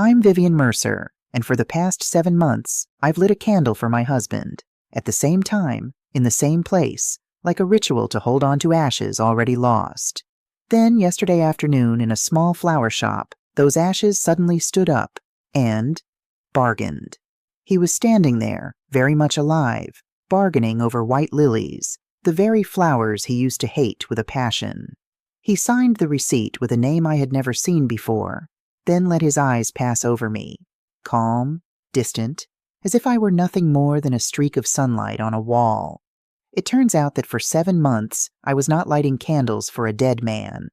I'm Vivian Mercer, and for the past 7 months, I've lit a candle for my husband, at the same time, in the same place, like a ritual to hold on to ashes already lost. Then, yesterday afternoon, in a small flower shop, those ashes suddenly stood up and bargained. He was standing there, very much alive, bargaining over white lilies, the very flowers he used to hate with a passion. He signed the receipt with a name I had never seen before, then let his eyes pass over me, calm, distant, as if I were nothing more than a streak of sunlight on a wall. It turns out that for 7 months, I was not lighting candles for a dead man.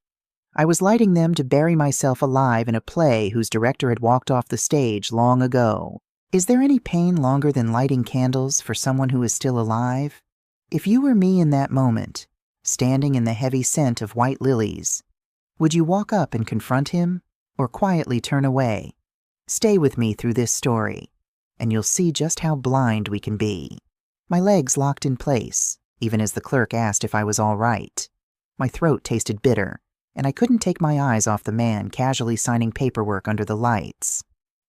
I was lighting them to bury myself alive in a play whose director had walked off the stage long ago. Is there any pain longer than lighting candles for someone who is still alive? If you were me in that moment, standing in the heavy scent of white lilies, would you walk up and confront him, or quietly turn away? Stay with me through this story, and you'll see just how blind we can be. My legs locked in place, even as the clerk asked if I was all right. My throat tasted bitter, and I couldn't take my eyes off the man casually signing paperwork under the lights.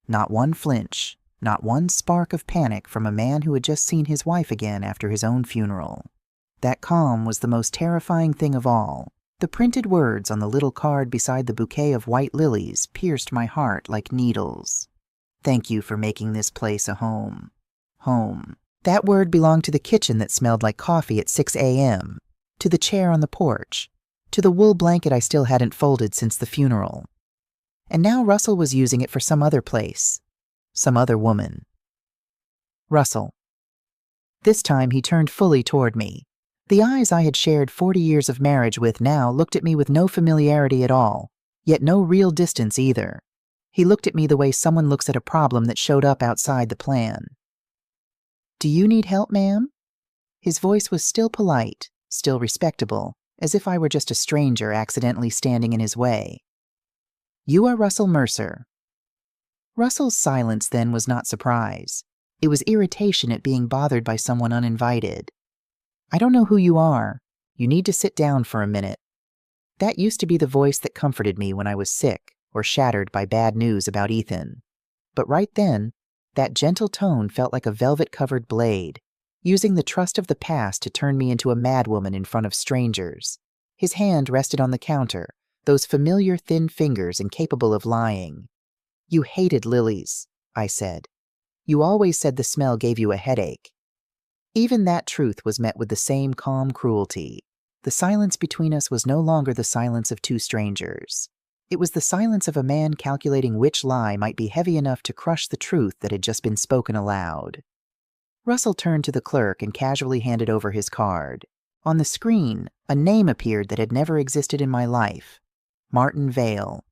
Not one flinch, not one spark of panic from a man who had just seen his wife again after his own funeral. That calm was the most terrifying thing of all. The printed words on the little card beside the bouquet of white lilies pierced my heart like needles. Thank you for making this place a home. Home. That word belonged to the kitchen that smelled like coffee at 6 a.m., to the chair on the porch, to the wool blanket I still hadn't folded since the funeral. And now Russell was using it for some other place, some other woman. Russell. This time he turned fully toward me. The eyes I had shared 40 years of marriage with now looked at me with no familiarity at all, yet no real distance either. He looked at me the way someone looks at a problem that showed up outside the plan. Do you need help, ma'am? His voice was still polite, still respectable, as if I were just a stranger accidentally standing in his way. You are Russell Mercer. Russell's silence then was not surprise. It was irritation at being bothered by someone uninvited. I don't know who you are. You need to sit down for a minute. That used to be the voice that comforted me when I was sick or shattered by bad news about Ethan. But right then, that gentle tone felt like a velvet-covered blade, using the trust of the past to turn me into a madwoman in front of strangers. His hand rested on the counter, those familiar thin fingers incapable of lying. You hated lilies, I said. You always said the smell gave you a headache. Even that truth was met with the same calm cruelty. The silence between us was no longer the silence of two strangers. It was the silence of a man calculating which lie might be heavy enough to crush the truth that had just been spoken aloud. Russell turned to the clerk and casually handed over his card. On the screen, a name appeared that had never existed in my life. Martin Vale.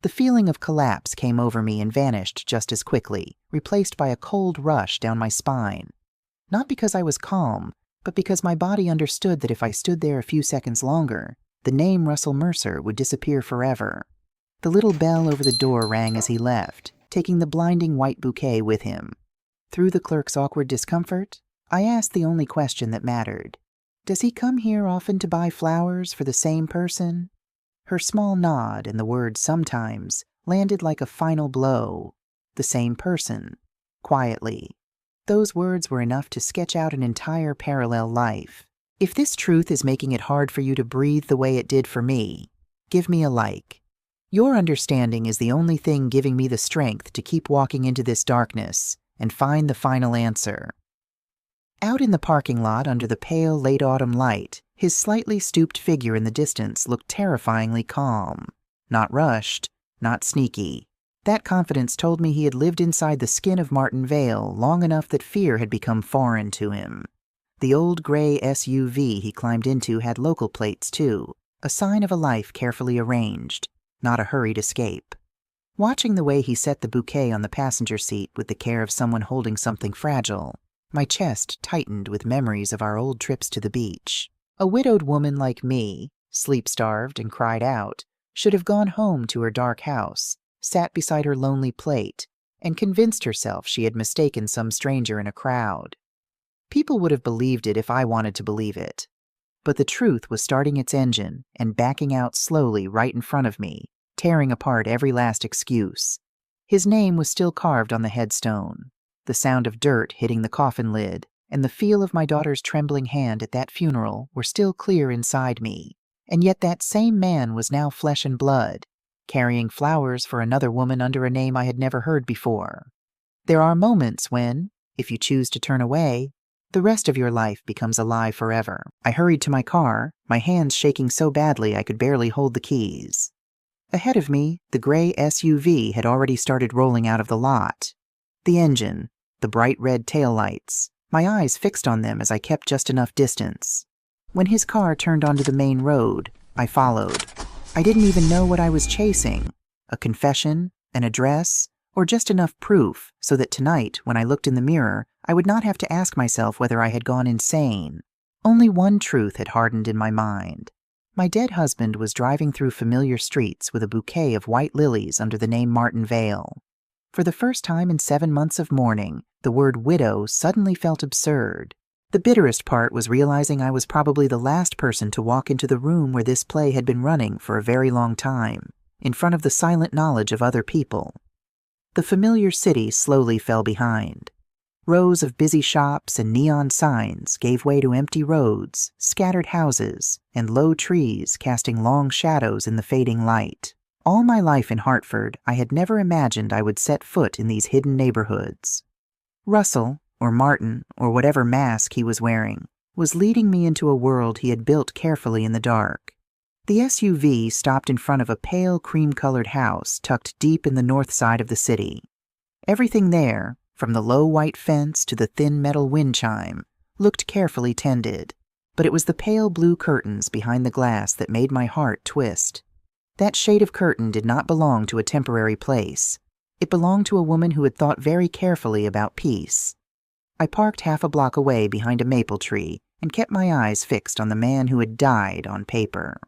The feeling of collapse came over me and vanished just as quickly, replaced by a cold rush down my spine. Not because I was calm, but because my body understood that if I stood there a few seconds longer, the name Russell Mercer would disappear forever. The little bell over the door rang as he left, taking the blinding white bouquet with him. Through the clerk's awkward discomfort, I asked the only question that mattered. Does he come here often to buy flowers for the same person? Her small nod and the word sometimes landed like a final blow. The same person. Quietly. Those words were enough to sketch out an entire parallel life. If this truth is making it hard for you to breathe the way it did for me, give me a like. Your understanding is the only thing giving me the strength to keep walking into this darkness and find the final answer. Out in the parking lot under the pale late autumn light, his slightly stooped figure in the distance looked terrifyingly calm. Not rushed, not sneaky. That confidence told me he had lived inside the skin of Martin Vale long enough that fear had become foreign to him. The old gray SUV he climbed into had local plates too, a sign of a life carefully arranged, not a hurried escape. Watching the way he set the bouquet on the passenger seat with the care of someone holding something fragile, my chest tightened with memories of our old trips to the beach. A widowed woman like me, sleep-starved and cried out, should have gone home to her dark house, sat beside her lonely plate, and convinced herself she had mistaken some stranger in a crowd. People would have believed it if I wanted to believe it. But the truth was starting its engine and backing out slowly right in front of me, tearing apart every last excuse. His name was still carved on the headstone. The sound of dirt hitting the coffin lid and the feel of my daughter's trembling hand at that funeral were still clear inside me. And yet that same man was now flesh and blood, carrying flowers for another woman under a name I had never heard before. There are moments when, if you choose to turn away, the rest of your life becomes a lie forever. I hurried to my car, my hands shaking so badly I could barely hold the keys. Ahead of me, the gray SUV had already started rolling out of the lot. The engine, the bright red taillights, my eyes fixed on them as I kept just enough distance. When his car turned onto the main road, I followed. I didn't even know what I was chasing, a confession, an address, or just enough proof so that tonight, when I looked in the mirror, I would not have to ask myself whether I had gone insane. Only one truth had hardened in my mind. My dead husband was driving through familiar streets with a bouquet of white lilies under the name Martin Vale. For the first time in 7 months of mourning, the word widow suddenly felt absurd. The bitterest part was realizing I was probably the last person to walk into the room where this play had been running for a very long time, in front of the silent knowledge of other people. The familiar city slowly fell behind. Rows of busy shops and neon signs gave way to empty roads, scattered houses, and low trees casting long shadows in the fading light. All my life in Hartford, I had never imagined I would set foot in these hidden neighborhoods. Russell, or Martin, or whatever mask he was wearing, was leading me into a world he had built carefully in the dark. The SUV stopped in front of a pale cream-colored house tucked deep in the north side of the city. Everything there, from the low white fence to the thin metal wind chime, looked carefully tended, but it was the pale blue curtains behind the glass that made my heart twist. That shade of curtain did not belong to a temporary place. It belonged to a woman who had thought very carefully about peace. I parked half a block away behind a maple tree and kept my eyes fixed on the man who had died on paper.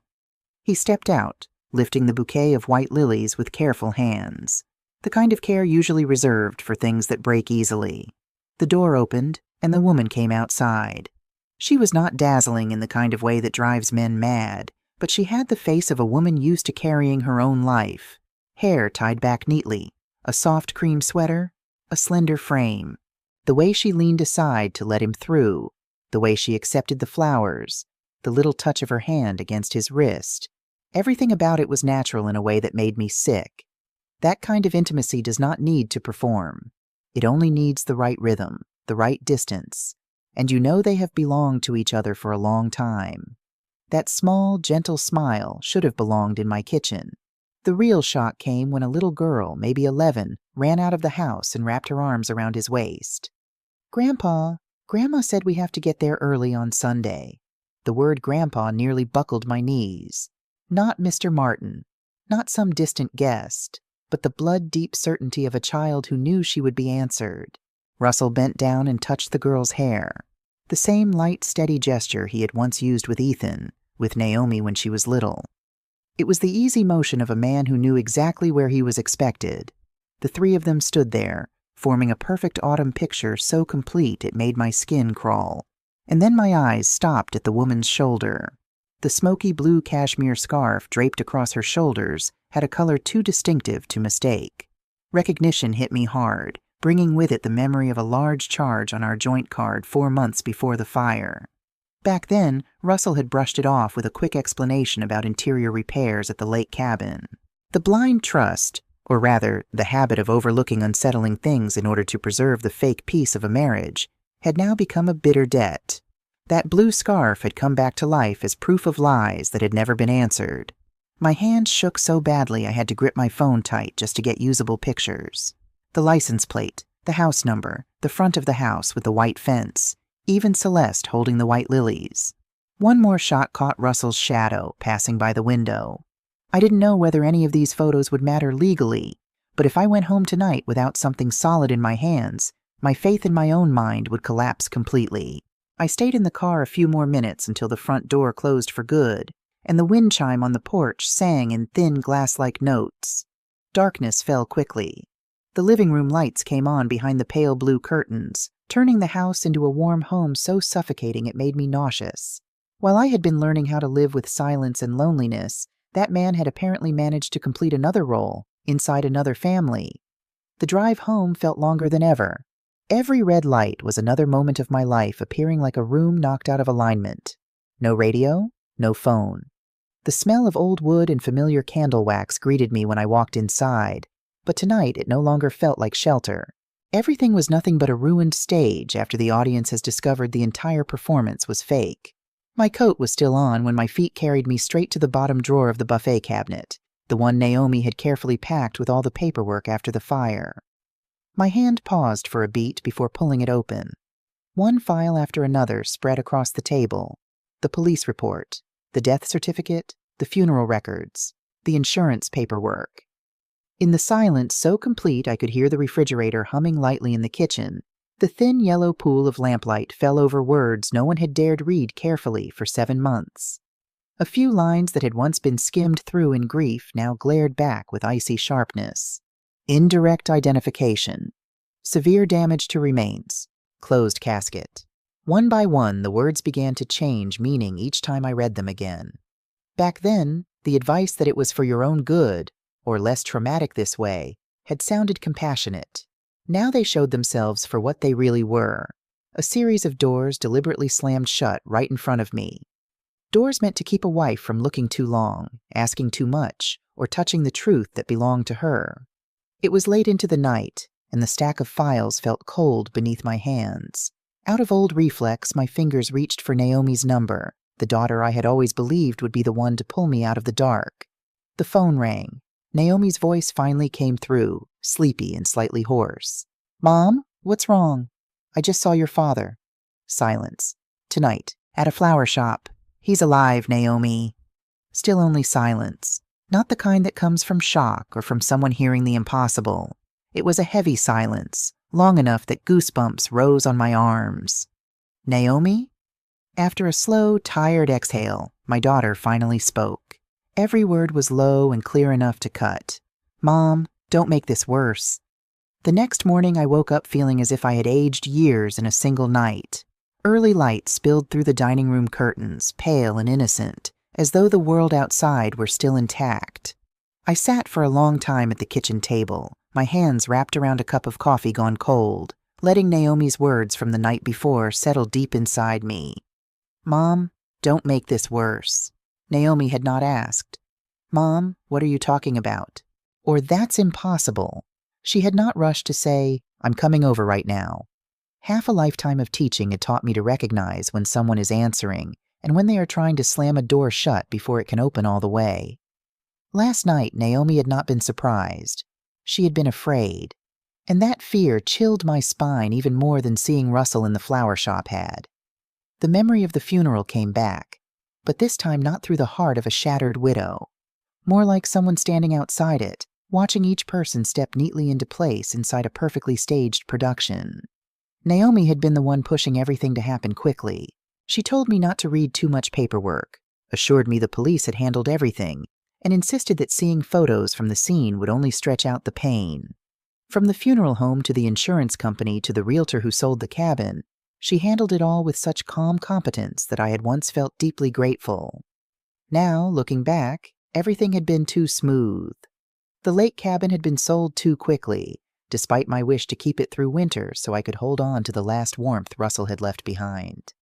He stepped out, lifting the bouquet of white lilies with careful hands, the kind of care usually reserved for things that break easily. The door opened, and the woman came outside. She was not dazzling in the kind of way that drives men mad, but she had the face of a woman used to carrying her own life. Hair tied back neatly, a soft cream sweater, a slender frame. The way she leaned aside to let him through, the way she accepted the flowers, the little touch of her hand against his wrist. Everything about it was natural in a way that made me sick. That kind of intimacy does not need to perform. It only needs the right rhythm, the right distance, and you know they have belonged to each other for a long time. That small, gentle smile should have belonged in my kitchen. The real shock came when a little girl, maybe 11, ran out of the house and wrapped her arms around his waist. "Grandpa, Grandma said we have to get there early on Sunday." The word Grandpa nearly buckled my knees. Not Mr. Martin, not some distant guest, but the blood-deep certainty of a child who knew she would be answered. Russell bent down and touched the girl's hair. The same light, steady gesture he had once used with Ethan, with Naomi when she was little. It was the easy motion of a man who knew exactly where he was expected. The three of them stood there, forming a perfect autumn picture so complete it made my skin crawl. And then my eyes stopped at the woman's shoulder. The smoky blue cashmere scarf draped across her shoulders had a color too distinctive to mistake. Recognition hit me hard, bringing with it the memory of a large charge on our joint card 4 months before the fire. Back then, Russell had brushed it off with a quick explanation about interior repairs at the lake cabin. The blind trust, or rather, the habit of overlooking unsettling things in order to preserve the fake peace of a marriage, had now become a bitter debt. That blue scarf had come back to life as proof of lies that had never been answered. My hands shook so badly I had to grip my phone tight just to get usable pictures. The license plate, the house number, the front of the house with the white fence, even Celeste holding the white lilies. One more shot caught Russell's shadow passing by the window. I didn't know whether any of these photos would matter legally, but if I went home tonight without something solid in my hands, my faith in my own mind would collapse completely. I stayed in the car a few more minutes until the front door closed for good, and the wind chime on the porch sang in thin glass-like notes. Darkness fell quickly. The living room lights came on behind the pale blue curtains, turning the house into a warm home so suffocating it made me nauseous. While I had been learning how to live with silence and loneliness, that man had apparently managed to complete another role, inside another family. The drive home felt longer than ever. Every red light was another moment of my life appearing like a room knocked out of alignment. No radio, no phone. The smell of old wood and familiar candle wax greeted me when I walked inside, but tonight it no longer felt like shelter. Everything was nothing but a ruined stage after the audience has discovered the entire performance was fake. My coat was still on when my feet carried me straight to the bottom drawer of the buffet cabinet, the one Naomi had carefully packed with all the paperwork after the fire. My hand paused for a beat before pulling it open. One file after another spread across the table. The police report, the death certificate, the funeral records, the insurance paperwork. In the silence so complete I could hear the refrigerator humming lightly in the kitchen, the thin yellow pool of lamplight fell over words no one had dared read carefully for 7 months. A few lines that had once been skimmed through in grief now glared back with icy sharpness. Indirect identification. Severe damage to remains. Closed casket. One by one, the words began to change meaning each time I read them again. Back then, the advice that it was for your own good, or less traumatic this way, had sounded compassionate. Now they showed themselves for what they really were. A series of doors deliberately slammed shut right in front of me. Doors meant to keep a wife from looking too long, asking too much, or touching the truth that belonged to her. It was late into the night, and the stack of files felt cold beneath my hands. Out of old reflex, my fingers reached for Naomi's number, the daughter I had always believed would be the one to pull me out of the dark. The phone rang. Naomi's voice finally came through, sleepy and slightly hoarse. "Mom, what's wrong?" "I just saw your father." Silence. "Tonight, at a flower shop. He's alive, Naomi." Still only silence. Not the kind that comes from shock or from someone hearing the impossible. It was a heavy silence, long enough that goosebumps rose on my arms. "Naomi?" After a slow, tired exhale, my daughter finally spoke. Every word was low and clear enough to cut. "Mom, don't make this worse." The next morning I woke up feeling as if I had aged years in a single night. Early light spilled through the dining room curtains, pale and innocent, as though the world outside were still intact. I sat for a long time at the kitchen table, my hands wrapped around a cup of coffee gone cold, letting Naomi's words from the night before settle deep inside me. "Mom, don't make this worse." Naomi had not asked. "Mom, what are you talking about?" Or "That's impossible." She had not rushed to say, "I'm coming over right now." Half a lifetime of teaching had taught me to recognize when someone is answering and when they are trying to slam a door shut before it can open all the way. Last night, Naomi had not been surprised. She had been afraid. And that fear chilled my spine even more than seeing Russell in the flower shop had. The memory of the funeral came back, but this time not through the heart of a shattered widow. More like someone standing outside it, watching each person step neatly into place inside a perfectly staged production. Naomi had been the one pushing everything to happen quickly. She told me not to read too much paperwork, assured me the police had handled everything, and insisted that seeing photos from the scene would only stretch out the pain. From the funeral home to the insurance company to the realtor who sold the cabin, she handled it all with such calm competence that I had once felt deeply grateful. Now, looking back, everything had been too smooth. The lake cabin had been sold too quickly, despite my wish to keep it through winter so I could hold on to the last warmth Russell had left behind.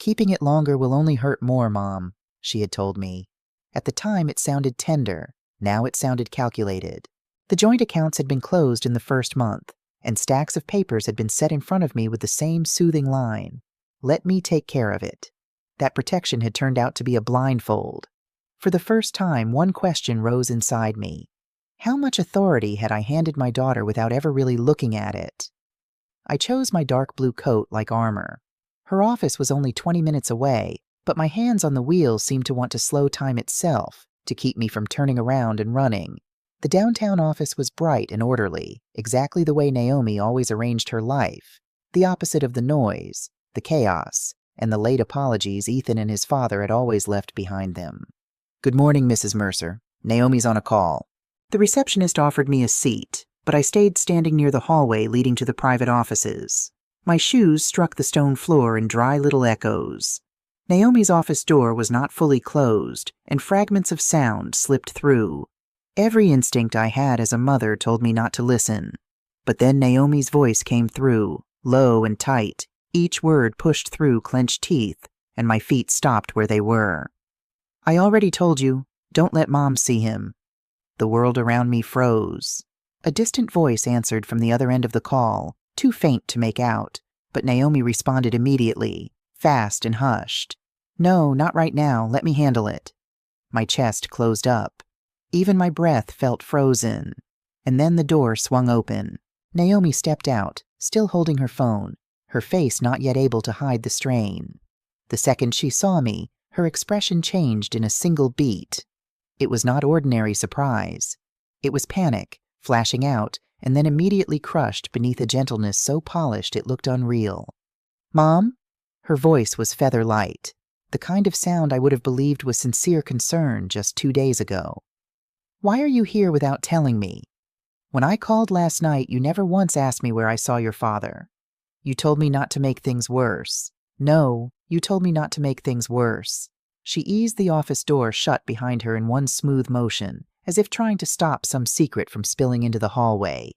"Keeping it longer will only hurt more, Mom," she had told me. At the time it sounded tender, now it sounded calculated. The joint accounts had been closed in the first month, and stacks of papers had been set in front of me with the same soothing line, "Let me take care of it." That protection had turned out to be a blindfold. For the first time, one question rose inside me. How much authority had I handed my daughter without ever really looking at it? I chose my dark blue coat like armor. Her office was only 20 minutes away, but my hands on the wheel seemed to want to slow time itself, to keep me from turning around and running. The downtown office was bright and orderly, exactly the way Naomi always arranged her life, the opposite of the noise, the chaos, and the late apologies Ethan and his father had always left behind them. "Good morning, Mrs. Mercer. Naomi's on a call." The receptionist offered me a seat, but I stayed standing near the hallway leading to the private offices. My shoes struck the stone floor in dry little echoes. Naomi's office door was not fully closed, and fragments of sound slipped through. Every instinct I had as a mother told me not to listen. But then Naomi's voice came through, low and tight, each word pushed through clenched teeth, and my feet stopped where they were. "I already told you, don't let Mom see him." The world around me froze. A distant voice answered from the other end of the call, too faint to make out, but Naomi responded immediately, fast and hushed. "No, not right now. Let me handle it." My chest closed up. Even my breath felt frozen. And then the door swung open. Naomi stepped out, still holding her phone, her face not yet able to hide the strain. The second she saw me, her expression changed in a single beat. It was not ordinary surprise. It was panic, flashing out, and then immediately crushed beneath a gentleness so polished it looked unreal. "Mom?" Her voice was feather light, the kind of sound I would have believed was sincere concern just 2 days ago. "Why are you here without telling me? When I called last night, you never once asked me where I saw your father. You told me not to make things worse. No, you told me not to make things worse." She eased the office door shut behind her in one smooth motion, as if trying to stop some secret from spilling into the hallway.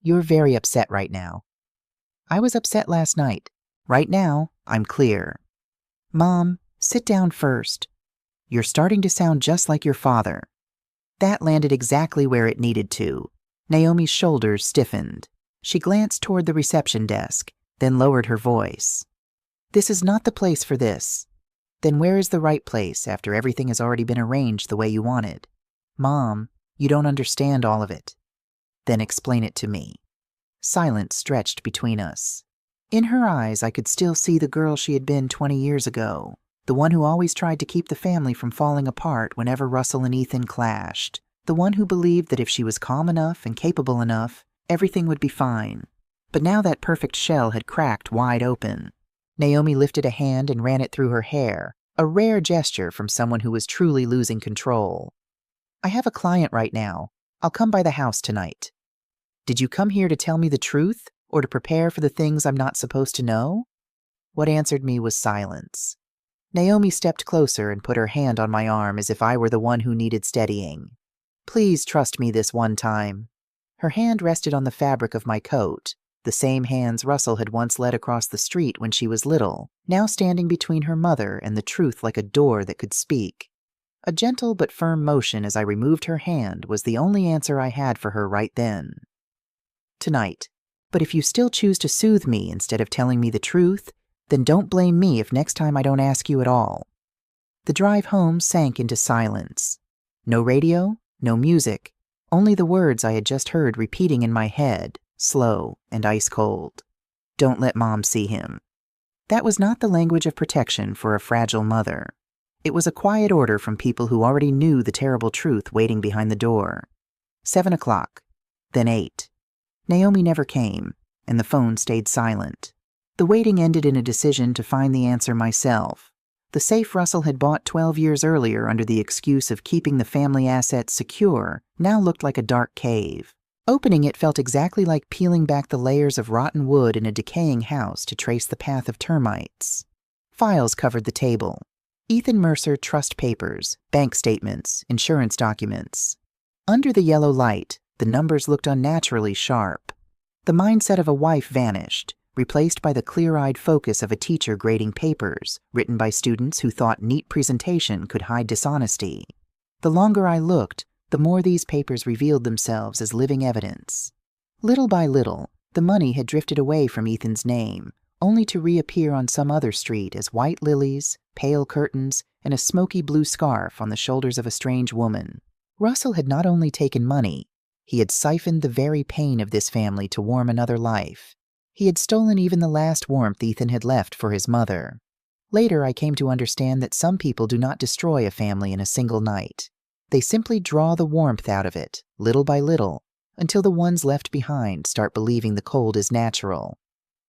"You're very upset right now." "I was upset last night. Right now, I'm clear." "Mom, sit down first. You're starting to sound just like your father." That landed exactly where it needed to. Naomi's shoulders stiffened. She glanced toward the reception desk, then lowered her voice. "This is not the place for this." "Then where is the right place after everything has already been arranged the way you wanted?" "Mom, you don't understand all of it." "Then explain it to me." Silence stretched between us. In her eyes, I could still see the girl she had been 20 years ago, the one who always tried to keep the family from falling apart whenever Russell and Ethan clashed, the one who believed that if she was calm enough and capable enough, everything would be fine. But now that perfect shell had cracked wide open. Naomi lifted a hand and ran it through her hair, a rare gesture from someone who was truly losing control. "I have a client right now. I'll come by the house tonight." "Did you come here to tell me the truth, or to prepare for the things I'm not supposed to know?" What answered me was silence. Naomi stepped closer and put her hand on my arm as if I were the one who needed steadying. "Please trust me this one time." Her hand rested on the fabric of my coat, the same hands Russell had once led across the street when she was little, now standing between her mother and the truth like a door that could speak. A gentle but firm motion as I removed her hand was the only answer I had for her right then. "Tonight. But if you still choose to soothe me instead of telling me the truth, then don't blame me if next time I don't ask you at all." The drive home sank into silence. No radio, no music, only the words I had just heard repeating in my head, slow and ice cold. "Don't let Mom see him." That was not the language of protection for a fragile mother. It was a quiet order from people who already knew the terrible truth waiting behind the door. 7 o'clock, then 8. Naomi never came, and the phone stayed silent. The waiting ended in a decision to find the answer myself. The safe Russell had bought 12 years earlier under the excuse of keeping the family assets secure now looked like a dark cave. Opening it felt exactly like peeling back the layers of rotten wood in a decaying house to trace the path of termites. Files covered the table. Ethan Mercer trust papers, bank statements, insurance documents. Under the yellow light, the numbers looked unnaturally sharp. The mindset of a wife vanished, replaced by the clear-eyed focus of a teacher grading papers, written by students who thought neat presentation could hide dishonesty. The longer I looked, the more these papers revealed themselves as living evidence. Little by little, the money had drifted away from Ethan's name, only to reappear on some other street as white lilies, pale curtains, and a smoky blue scarf on the shoulders of a strange woman. Russell had not only taken money, he had siphoned the very pain of this family to warm another life. He had stolen even the last warmth Ethan had left for his mother. Later, I came to understand that some people do not destroy a family in a single night. They simply draw the warmth out of it, little by little, until the ones left behind start believing the cold is natural.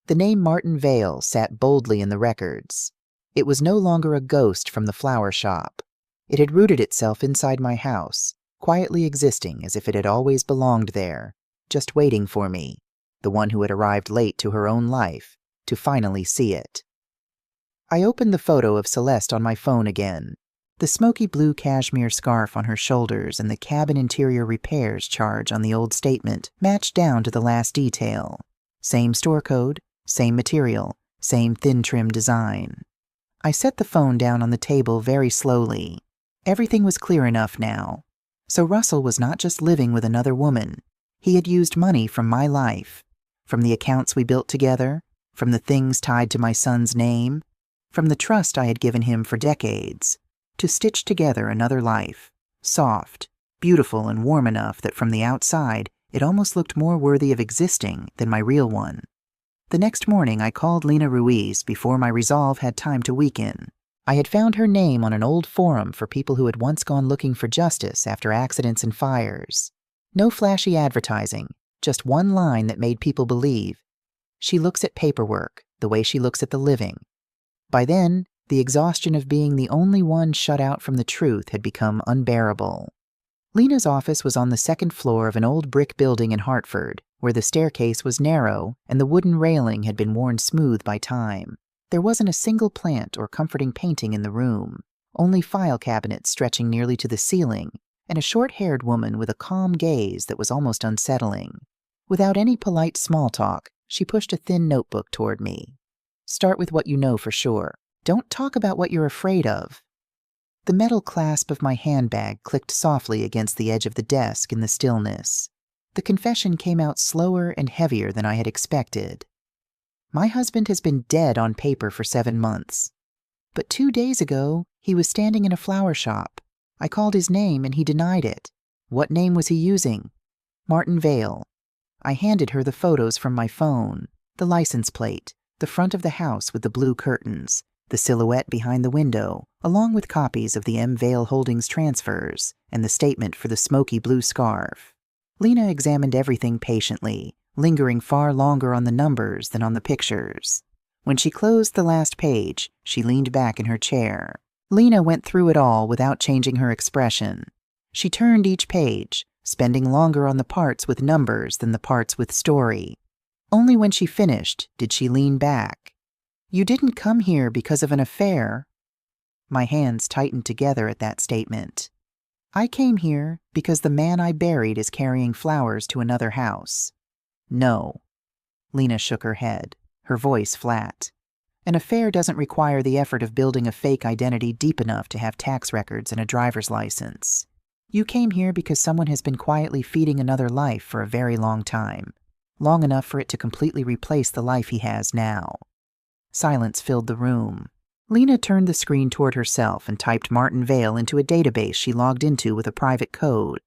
The name Martin Vale sat boldly in the records. It was no longer a ghost from the flower shop. It had rooted itself inside my house, quietly existing as if it had always belonged there, just waiting for me, the one who had arrived late to her own life, to finally see it. I opened the photo of Celeste on my phone again. The smoky blue cashmere scarf on her shoulders and the cabin interior repairs charge on the old statement matched down to the last detail. Same store code, same material, same thin trim design. I set the phone down on the table very slowly. Everything was clear enough now. So Russell was not just living with another woman. He had used money from my life, from the accounts we built together, from the things tied to my son's name, from the trust I had given him for decades, to stitch together another life, soft, beautiful, and warm enough that from the outside it almost looked more worthy of existing than my real one. The next morning I called Lena Ruiz before my resolve had time to weaken. I had found her name on an old forum for people who had once gone looking for justice after accidents and fires. No flashy advertising, just one line that made people believe. She looks at paperwork the way she looks at the living. By then, the exhaustion of being the only one shut out from the truth had become unbearable. Lena's office was on the second floor of an old brick building in Hartford, where the staircase was narrow and the wooden railing had been worn smooth by time. There wasn't a single plant or comforting painting in the room, only file cabinets stretching nearly to the ceiling, and a short-haired woman with a calm gaze that was almost unsettling. Without any polite small talk, she pushed a thin notebook toward me. "Start with what you know for sure. Don't talk about what you're afraid of." The metal clasp of my handbag clicked softly against the edge of the desk in the stillness. The confession came out slower and heavier than I had expected. My husband has been dead on paper for 7 months. But 2 days ago, he was standing in a flower shop. I called his name and he denied it. What name was he using? Martin Vale. I handed her the photos from my phone, the license plate, the front of the house with the blue curtains, the silhouette behind the window, along with copies of the M. Vale Holdings transfers and the statement for the smoky blue scarf. Lena examined everything patiently, lingering far longer on the numbers than on the pictures. When she closed the last page, she leaned back in her chair. Lena went through it all without changing her expression. She turned each page, spending longer on the parts with numbers than the parts with story. Only when she finished did she lean back. "You didn't come here because of an affair." My hands tightened together at that statement. "I came here because the man I buried is carrying flowers to another house." "No." Lena shook her head, her voice flat. "An affair doesn't require the effort of building a fake identity deep enough to have tax records and a driver's license. You came here because someone has been quietly feeding another life for a very long time, long enough for it to completely replace the life he has now." Silence filled the room. Lena turned the screen toward herself and typed Martin Vale into a database she logged into with a private code.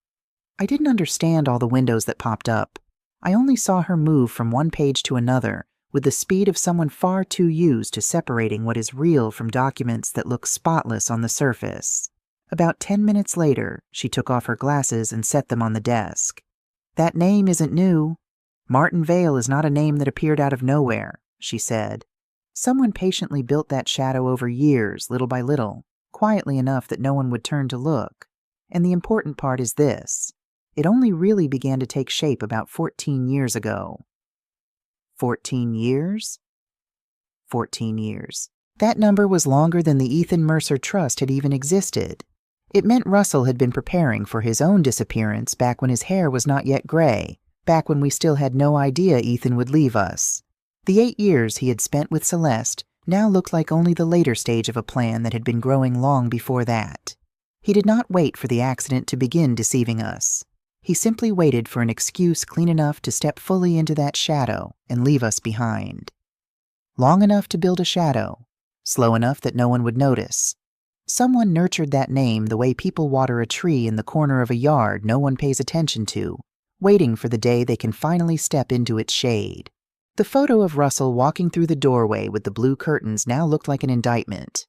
I didn't understand all the windows that popped up. I only saw her move from one page to another with the speed of someone far too used to separating what is real from documents that look spotless on the surface. About 10 minutes later, she took off her glasses and set them on the desk. "That name isn't new. Martin Vale is not a name that appeared out of nowhere," she said. "Someone patiently built that shadow over years, little by little, quietly enough that no one would turn to look. And the important part is this. It only really began to take shape about 14 years ago." 14 years? 14 years. That number was longer than the Ethan Mercer Trust had even existed. It meant Russell had been preparing for his own disappearance back when his hair was not yet gray, back when we still had no idea Ethan would leave us. The 8 years he had spent with Celeste now looked like only the later stage of a plan that had been growing long before that. He did not wait for the accident to begin deceiving us. He simply waited for an excuse clean enough to step fully into that shadow and leave us behind. Long enough to build a shadow, slow enough that no one would notice. Someone nurtured that name the way people water a tree in the corner of a yard no one pays attention to, waiting for the day they can finally step into its shade. The photo of Russell walking through the doorway with the blue curtains now looked like an indictment.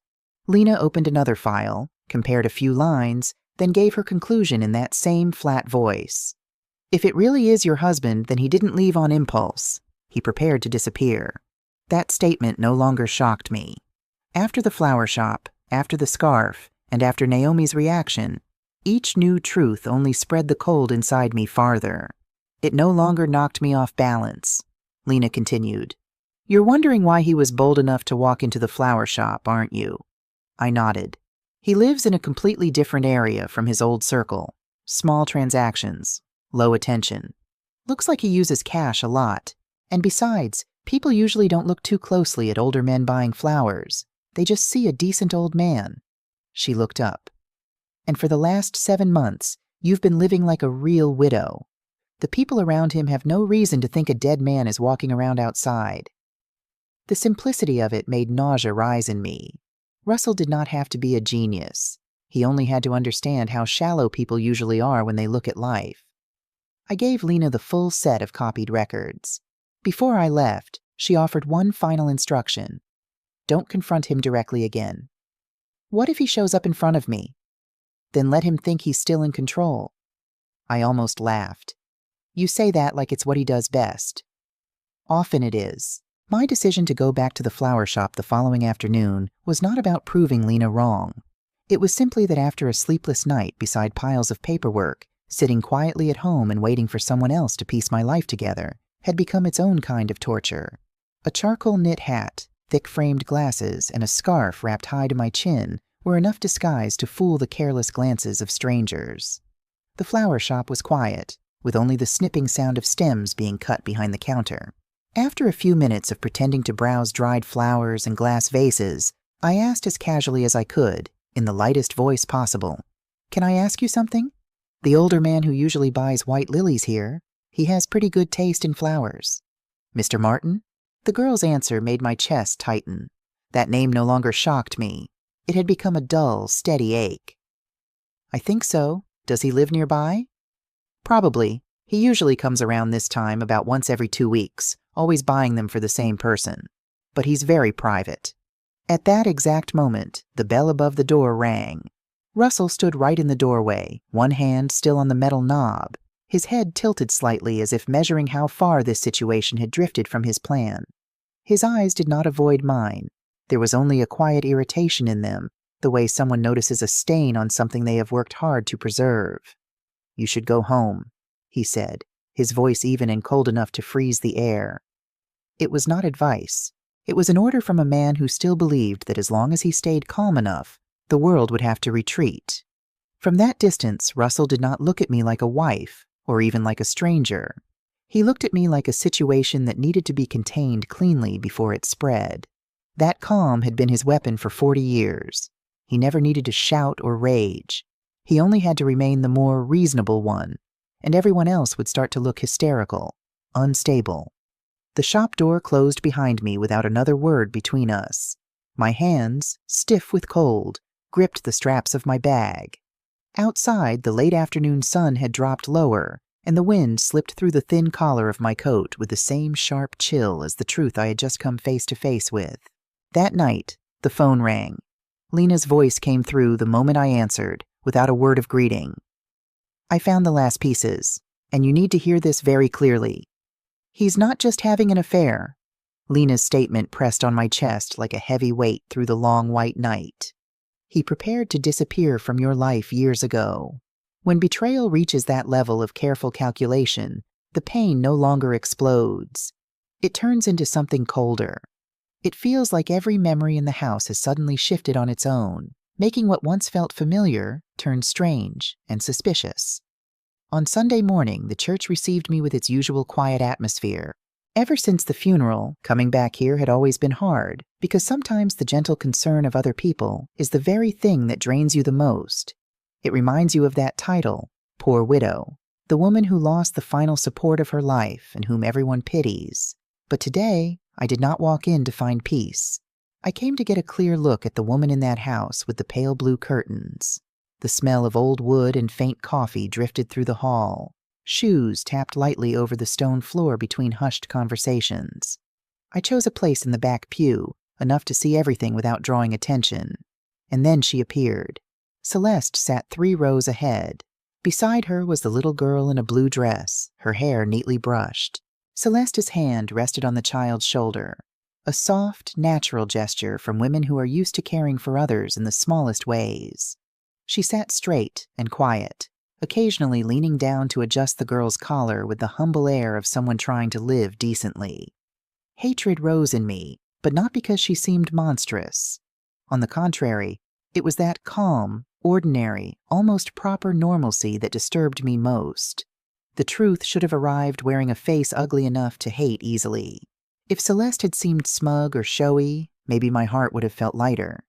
Lena opened another file, compared a few lines, then gave her conclusion in that same flat voice. "If it really is your husband, then he didn't leave on impulse. He prepared to disappear." That statement no longer shocked me. After the flower shop, after the scarf, and after Naomi's reaction, each new truth only spread the cold inside me farther. It no longer knocked me off balance. Lena continued. "You're wondering why he was bold enough to walk into the flower shop, aren't you?" I nodded. He lives in a completely different area from his old circle. Small transactions, low attention. Looks like he uses cash a lot. And besides, people usually don't look too closely at older men buying flowers. They just see a decent old man. She looked up. And for the last 7 months, you've been living like a real widow. The people around him have no reason to think a dead man is walking around outside. The simplicity of it made nausea rise in me. Russell did not have to be a genius. He only had to understand how shallow people usually are when they look at life. I gave Lena the full set of copied records. Before I left, she offered one final instruction. Don't confront him directly again. What if he shows up in front of me? Then let him think he's still in control. I almost laughed. You say that like it's what he does best. Often it is. My decision to go back to the flower shop the following afternoon was not about proving Lena wrong. It was simply that after a sleepless night beside piles of paperwork, sitting quietly at home and waiting for someone else to piece my life together had become its own kind of torture. A charcoal knit hat, thick-framed glasses, and a scarf wrapped high to my chin were enough disguise to fool the careless glances of strangers. The flower shop was quiet, with only the snipping sound of stems being cut behind the counter. After a few minutes of pretending to browse dried flowers and glass vases, I asked as casually as I could, in the lightest voice possible, "Can I ask you something? The older man who usually buys white lilies here, he has pretty good taste in flowers." "Mr. Martin?" The girl's answer made my chest tighten. That name no longer shocked me. It had become a dull, steady ache. "I think so. Does he live nearby?" "Probably. He usually comes around this time about once every 2 weeks, always buying them for the same person. But he's very private." At that exact moment, the bell above the door rang. Russell stood right in the doorway, one hand still on the metal knob, his head tilted slightly as if measuring how far this situation had drifted from his plan. His eyes did not avoid mine. There was only a quiet irritation in them, the way someone notices a stain on something they have worked hard to preserve. "You should go home," he said, his voice even and cold enough to freeze the air. It was not advice. It was an order from a man who still believed that as long as he stayed calm enough, the world would have to retreat. From that distance, Russell did not look at me like a wife, or even like a stranger. He looked at me like a situation that needed to be contained cleanly before it spread. That calm had been his weapon for 40 years. He never needed to shout or rage. He only had to remain the more reasonable one, and everyone else would start to look hysterical, unstable. The shop door closed behind me without another word between us. My hands, stiff with cold, gripped the straps of my bag. Outside, the late afternoon sun had dropped lower, and the wind slipped through the thin collar of my coat with the same sharp chill as the truth I had just come face to face with. That night, the phone rang. Lena's voice came through the moment I answered, without a word of greeting. "I found the last pieces, and you need to hear this very clearly. He's not just having an affair." Lena's statement pressed on my chest like a heavy weight through the long white night. "He prepared to disappear from your life years ago. When betrayal reaches that level of careful calculation, the pain no longer explodes. It turns into something colder. It feels like every memory in the house has suddenly shifted on its own, making what once felt familiar turn strange and suspicious." On Sunday morning, the church received me with its usual quiet atmosphere. Ever since the funeral, coming back here had always been hard, because sometimes the gentle concern of other people is the very thing that drains you the most. It reminds you of that title, poor widow, the woman who lost the final support of her life and whom everyone pities. But today, I did not walk in to find peace. I came to get a clear look at the woman in that house with the pale blue curtains. The smell of old wood and faint coffee drifted through the hall. Shoes tapped lightly over the stone floor between hushed conversations. I chose a place in the back pew, enough to see everything without drawing attention. And then she appeared. Celeste sat 3 rows ahead. Beside her was the little girl in a blue dress, her hair neatly brushed. Celeste's hand rested on the child's shoulder. A soft, natural gesture from women who are used to caring for others in the smallest ways. She sat straight and quiet, occasionally leaning down to adjust the girl's collar with the humble air of someone trying to live decently. Hatred rose in me, but not because she seemed monstrous. On the contrary, It was that calm, ordinary, almost proper normalcy that disturbed me most. The truth should have arrived wearing a face ugly enough to hate easily. If Celeste had seemed smug or showy, maybe my heart would have felt lighter.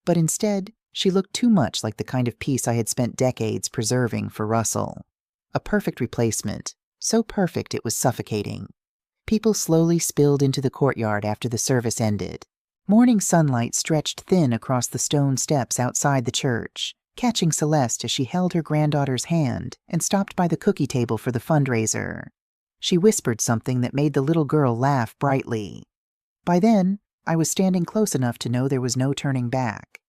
But instead, she looked too much like the kind of piece I had spent decades preserving for Russell. A perfect replacement, so perfect it was suffocating. People slowly spilled into the courtyard after the service ended. Morning sunlight stretched thin across the stone steps outside the church, catching Celeste as she held her granddaughter's hand and stopped by the cookie table for the fundraiser. She whispered something that made the little girl laugh brightly. By then, I was standing close enough to know there was no turning back.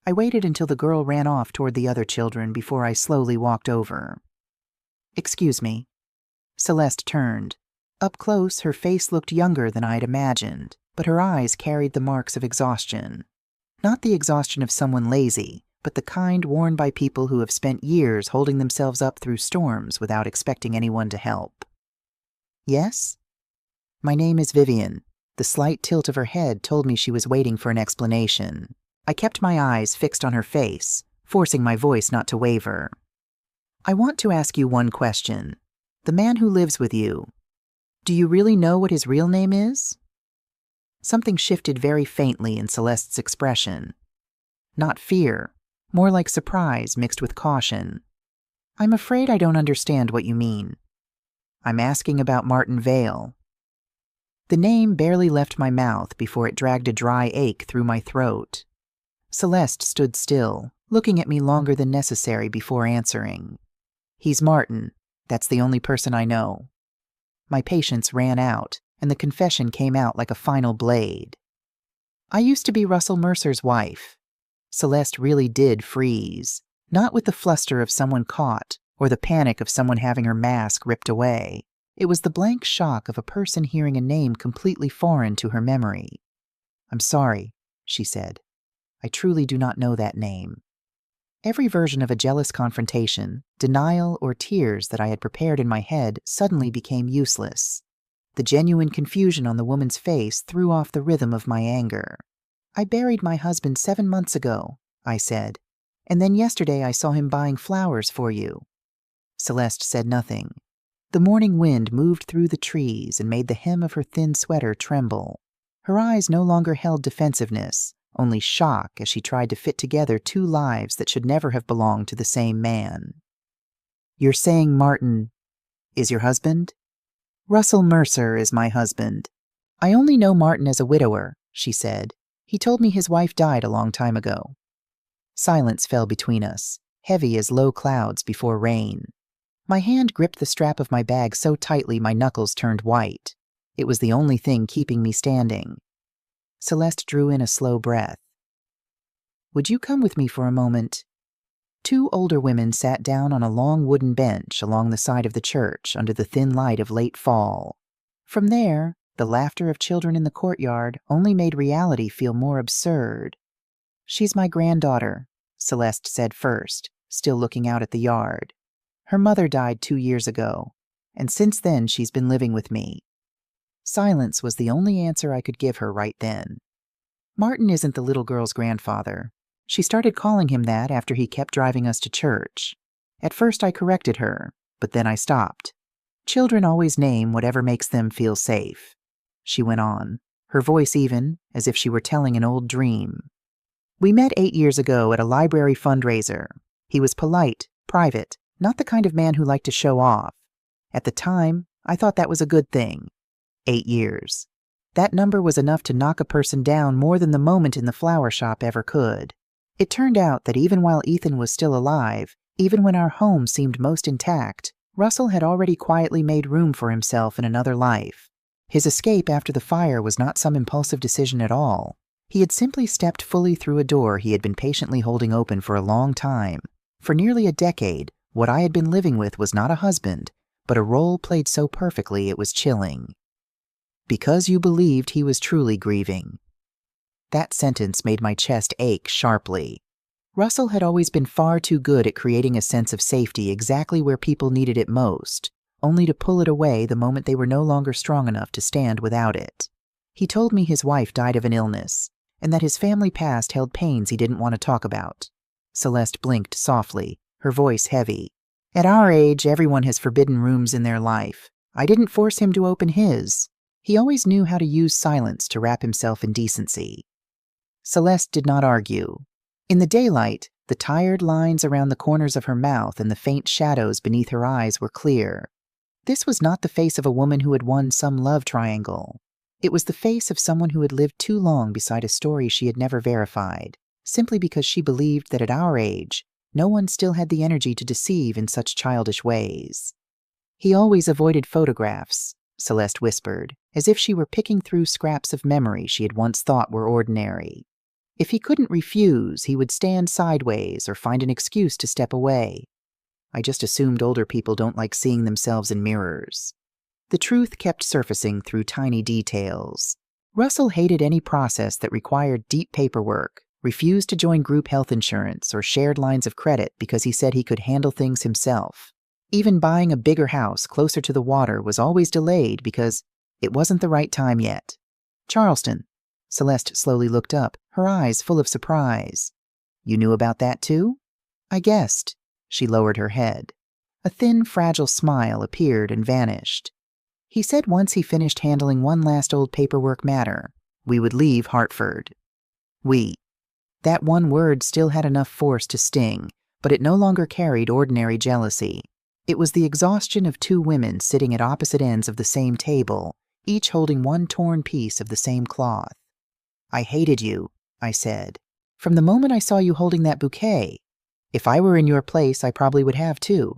I waited until the girl ran off toward the other children before I slowly walked over. "Excuse me." Celeste turned. Up close, her face looked younger than I had imagined, but her eyes carried the marks of exhaustion. Not the exhaustion of someone lazy, but the kind worn by people who have spent years holding themselves up through storms without expecting anyone to help. "Yes?" "My name is Vivian." The slight tilt of her head told me she was waiting for an explanation. I kept my eyes fixed on her face, forcing my voice not to waver. "I want to ask you one question. The man who lives with you, do you really know what his real name is?" Something shifted very faintly in Celeste's expression. Not fear, more like surprise mixed with caution. "I'm afraid I don't understand what you mean." "I'm asking about Martin Vale." The name barely left my mouth before it dragged a dry ache through my throat. Celeste stood still, looking at me longer than necessary before answering. "He's Martin. That's the only person I know." My patience ran out, and the confession came out like a final blade. "I used to be Russell Mercer's wife." Celeste really did freeze, not with the fluster of someone caught or the panic of someone having her mask ripped away. It was the blank shock of a person hearing a name completely foreign to her memory. "I'm sorry," she said. "I truly do not know that name." Every version of a jealous confrontation, denial, or tears that I had prepared in my head suddenly became useless. The genuine confusion on the woman's face threw off the rhythm of my anger. "I buried my husband 7 months ago," I said, "and then yesterday I saw him buying flowers for you." Celeste said nothing. The morning wind moved through the trees and made the hem of her thin sweater tremble. Her eyes no longer held defensiveness, only shock as she tried to fit together two lives that should never have belonged to the same man. "You're saying Martin is your husband?" "Russell Mercer is my husband. I only know Martin as a widower," she said. "He told me his wife died a long time ago." Silence fell between us, heavy as low clouds before rain. My hand gripped the strap of my bag so tightly my knuckles turned white. It was the only thing keeping me standing. Celeste drew in a slow breath. "Would you come with me for a moment?" Two older women sat down on a long wooden bench along the side of the church under the thin light of late fall. From there, the laughter of children in the courtyard only made reality feel more absurd. "She's my granddaughter," Celeste said first, still looking out at the yard. "Her mother died 2 years ago, and since then she's been living with me." Silence was the only answer I could give her right then. "Martin isn't the little girl's grandfather. She started calling him that after he kept driving us to church. At first I corrected her, but then I stopped. Children always name whatever makes them feel safe," she went on, her voice even, as if she were telling an old dream. "We met 8 years ago at a library fundraiser. He was polite, private, not the kind of man who liked to show off. At the time, I thought that was a good thing. 8 years. That number was enough to knock a person down more than the moment in the flower shop ever could. It turned out that even while Ethan was still alive, even when our home seemed most intact, Russell had already quietly made room for himself in another life. His escape after the fire was not some impulsive decision at all. He had simply stepped fully through a door he had been patiently holding open for a long time. For nearly a decade, what I had been living with was not a husband, but a role played so perfectly it was chilling. "Because you believed he was truly grieving." That sentence made my chest ache sharply. Russell had always been far too good at creating a sense of safety exactly where people needed it most, only to pull it away the moment they were no longer strong enough to stand without it. He told me his wife died of an illness, and that his family past held pains he didn't want to talk about. Celeste blinked softly, her voice heavy. At our age, everyone has forbidden rooms in their life. I didn't force him to open his. He always knew how to use silence to wrap himself in decency. Celeste did not argue. In the daylight, the tired lines around the corners of her mouth and the faint shadows beneath her eyes were clear. This was not the face of a woman who had won some love triangle. It was the face of someone who had lived too long beside a story she had never verified, simply because she believed that at our age, no one still had the energy to deceive in such childish ways. He always avoided photographs, Celeste whispered, as if she were picking through scraps of memory she had once thought were ordinary. If he couldn't refuse, he would stand sideways or find an excuse to step away. I just assumed older people don't like seeing themselves in mirrors. The truth kept surfacing through tiny details. Russell hated any process that required deep paperwork, refused to join group health insurance or shared lines of credit because he said he could handle things himself. Even buying a bigger house closer to the water was always delayed because it wasn't the right time yet. Charleston. Celeste slowly looked up, her eyes full of surprise. You knew about that too? I guessed. She lowered her head. A thin, fragile smile appeared and vanished. He said once he finished handling one last old paperwork matter, we would leave Hartford. We. That one word still had enough force to sting, but it no longer carried ordinary jealousy. It was the exhaustion of two women sitting at opposite ends of the same table, each holding one torn piece of the same cloth. I hated you, I said. From the moment I saw you holding that bouquet. If I were in your place, I probably would have too.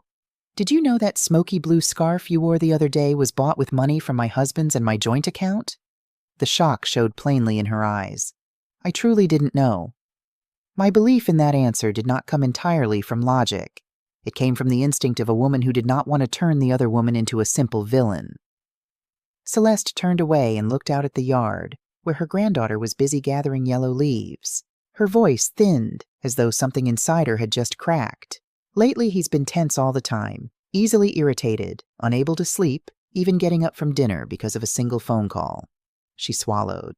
Did you know that smoky blue scarf you wore the other day was bought with money from my husband's and my joint account? The shock showed plainly in her eyes. I truly didn't know. My belief in that answer did not come entirely from logic. It came from the instinct of a woman who did not want to turn the other woman into a simple villain. Celeste turned away and looked out at the yard, where her granddaughter was busy gathering yellow leaves. Her voice thinned, as though something inside her had just cracked. Lately he's been tense all the time, easily irritated, unable to sleep, even getting up from dinner because of a single phone call. She swallowed.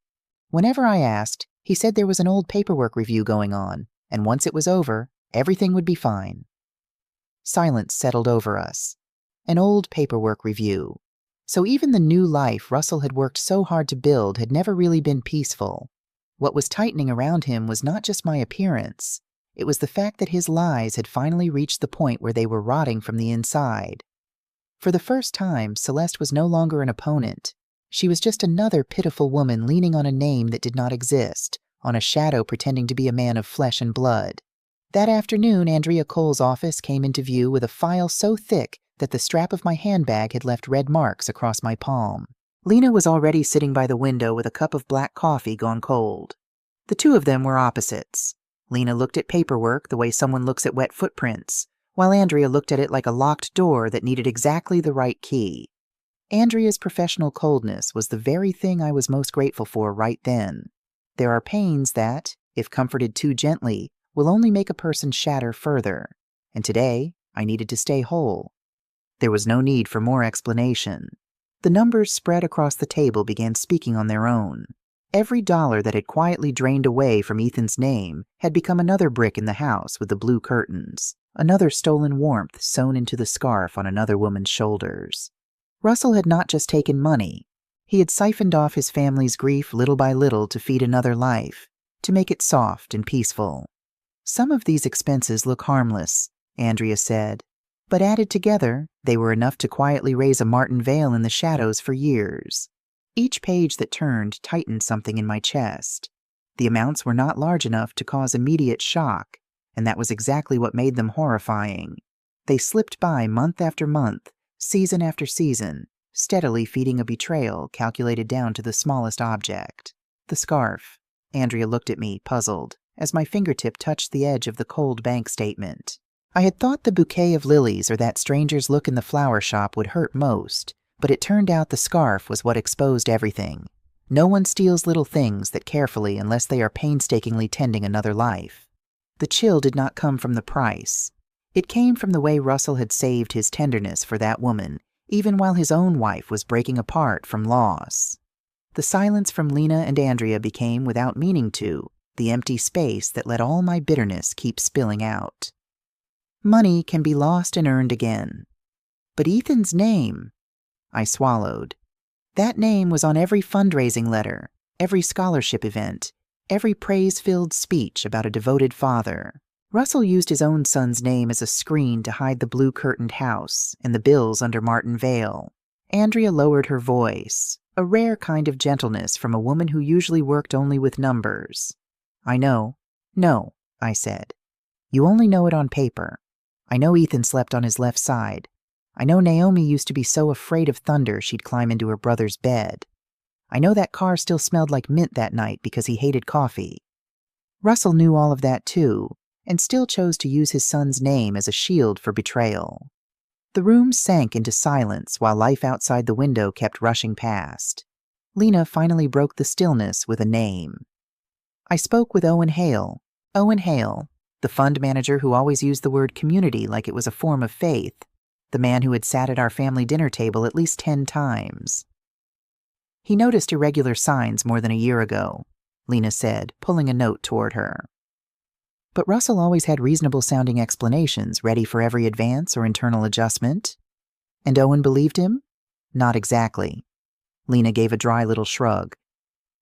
Whenever I asked, he said there was an old paperwork review going on, and once it was over, everything would be fine. Silence settled over us. An old paperwork review. So even the new life Russell had worked so hard to build had never really been peaceful. What was tightening around him was not just my appearance. It was the fact that his lies had finally reached the point where they were rotting from the inside. For the first time, Celeste was no longer an opponent. She was just another pitiful woman leaning on a name that did not exist, on a shadow pretending to be a man of flesh and blood. That afternoon, Andrea Cole's office came into view with a file so thick that the strap of my handbag had left red marks across my palm. Lena was already sitting by the window with a cup of black coffee gone cold. The two of them were opposites. Lena looked at paperwork the way someone looks at wet footprints, while Andrea looked at it like a locked door that needed exactly the right key. Andrea's professional coldness was the very thing I was most grateful for right then. There are pains that, if comforted too gently, will only make a person shatter further, and today I needed to stay whole. There was no need for more explanation. The numbers spread across the table began speaking on their own. Every dollar that had quietly drained away from Ethan's name had become another brick in the house with the blue curtains, another stolen warmth sewn into the scarf on another woman's shoulders. Russell had not just taken money. He had siphoned off his family's grief little by little to feed another life, to make it soft and peaceful. Some of these expenses look harmless, Andrea said, but added together, they were enough to quietly raise a marten veil in the shadows for years. Each page that turned tightened something in my chest. The amounts were not large enough to cause immediate shock, and that was exactly what made them horrifying. They slipped by month after month, season after season, steadily feeding a betrayal calculated down to the smallest object. The scarf. Andrea looked at me, puzzled, as my fingertip touched the edge of the cold bank statement. I had thought the bouquet of lilies or that stranger's look in the flower shop would hurt most, but it turned out the scarf was what exposed everything. No one steals little things that carefully unless they are painstakingly tending another life. The chill did not come from the price. It came from the way Russell had saved his tenderness for that woman, even while his own wife was breaking apart from loss. The silence from Lena and Andrea became, without meaning to, the empty space that let all my bitterness keep spilling out. Money can be lost and earned again. But Ethan's name, I swallowed. That name was on every fundraising letter, every scholarship event, every praise-filled speech about a devoted father. Russell used his own son's name as a screen to hide the blue-curtained house and the bills under Martin Vale. Andrea lowered her voice, a rare kind of gentleness from a woman who usually worked only with numbers. I know. No, I said. You only know it on paper. I know Ethan slept on his left side. I know Naomi used to be so afraid of thunder she'd climb into her brother's bed. I know that car still smelled like mint that night because he hated coffee. Russell knew all of that too, and still chose to use his son's name as a shield for betrayal. The room sank into silence while life outside the window kept rushing past. Lena finally broke the stillness with a name. I spoke with Owen Hale. Owen Hale, the fund manager who always used the word community like it was a form of faith, the man who had sat at our family dinner table at least 10 times. He noticed irregular signs more than a year ago, Lena said, pulling a note toward her. But Russell always had reasonable-sounding explanations ready for every advance or internal adjustment. And Owen believed him? Not exactly. Lena gave a dry little shrug.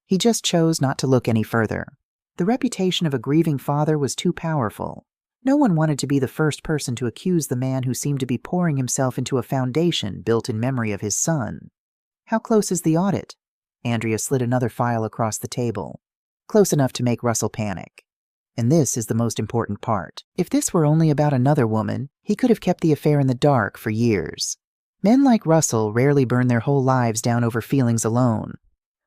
He just chose not to look any further. The reputation of a grieving father was too powerful. No one wanted to be the first person to accuse the man who seemed to be pouring himself into a foundation built in memory of his son. How close is the audit? Andrea slid another file across the table. Close enough to make Russell panic. And this is the most important part. If this were only about another woman, he could have kept the affair in the dark for years. Men like Russell rarely burn their whole lives down over feelings alone.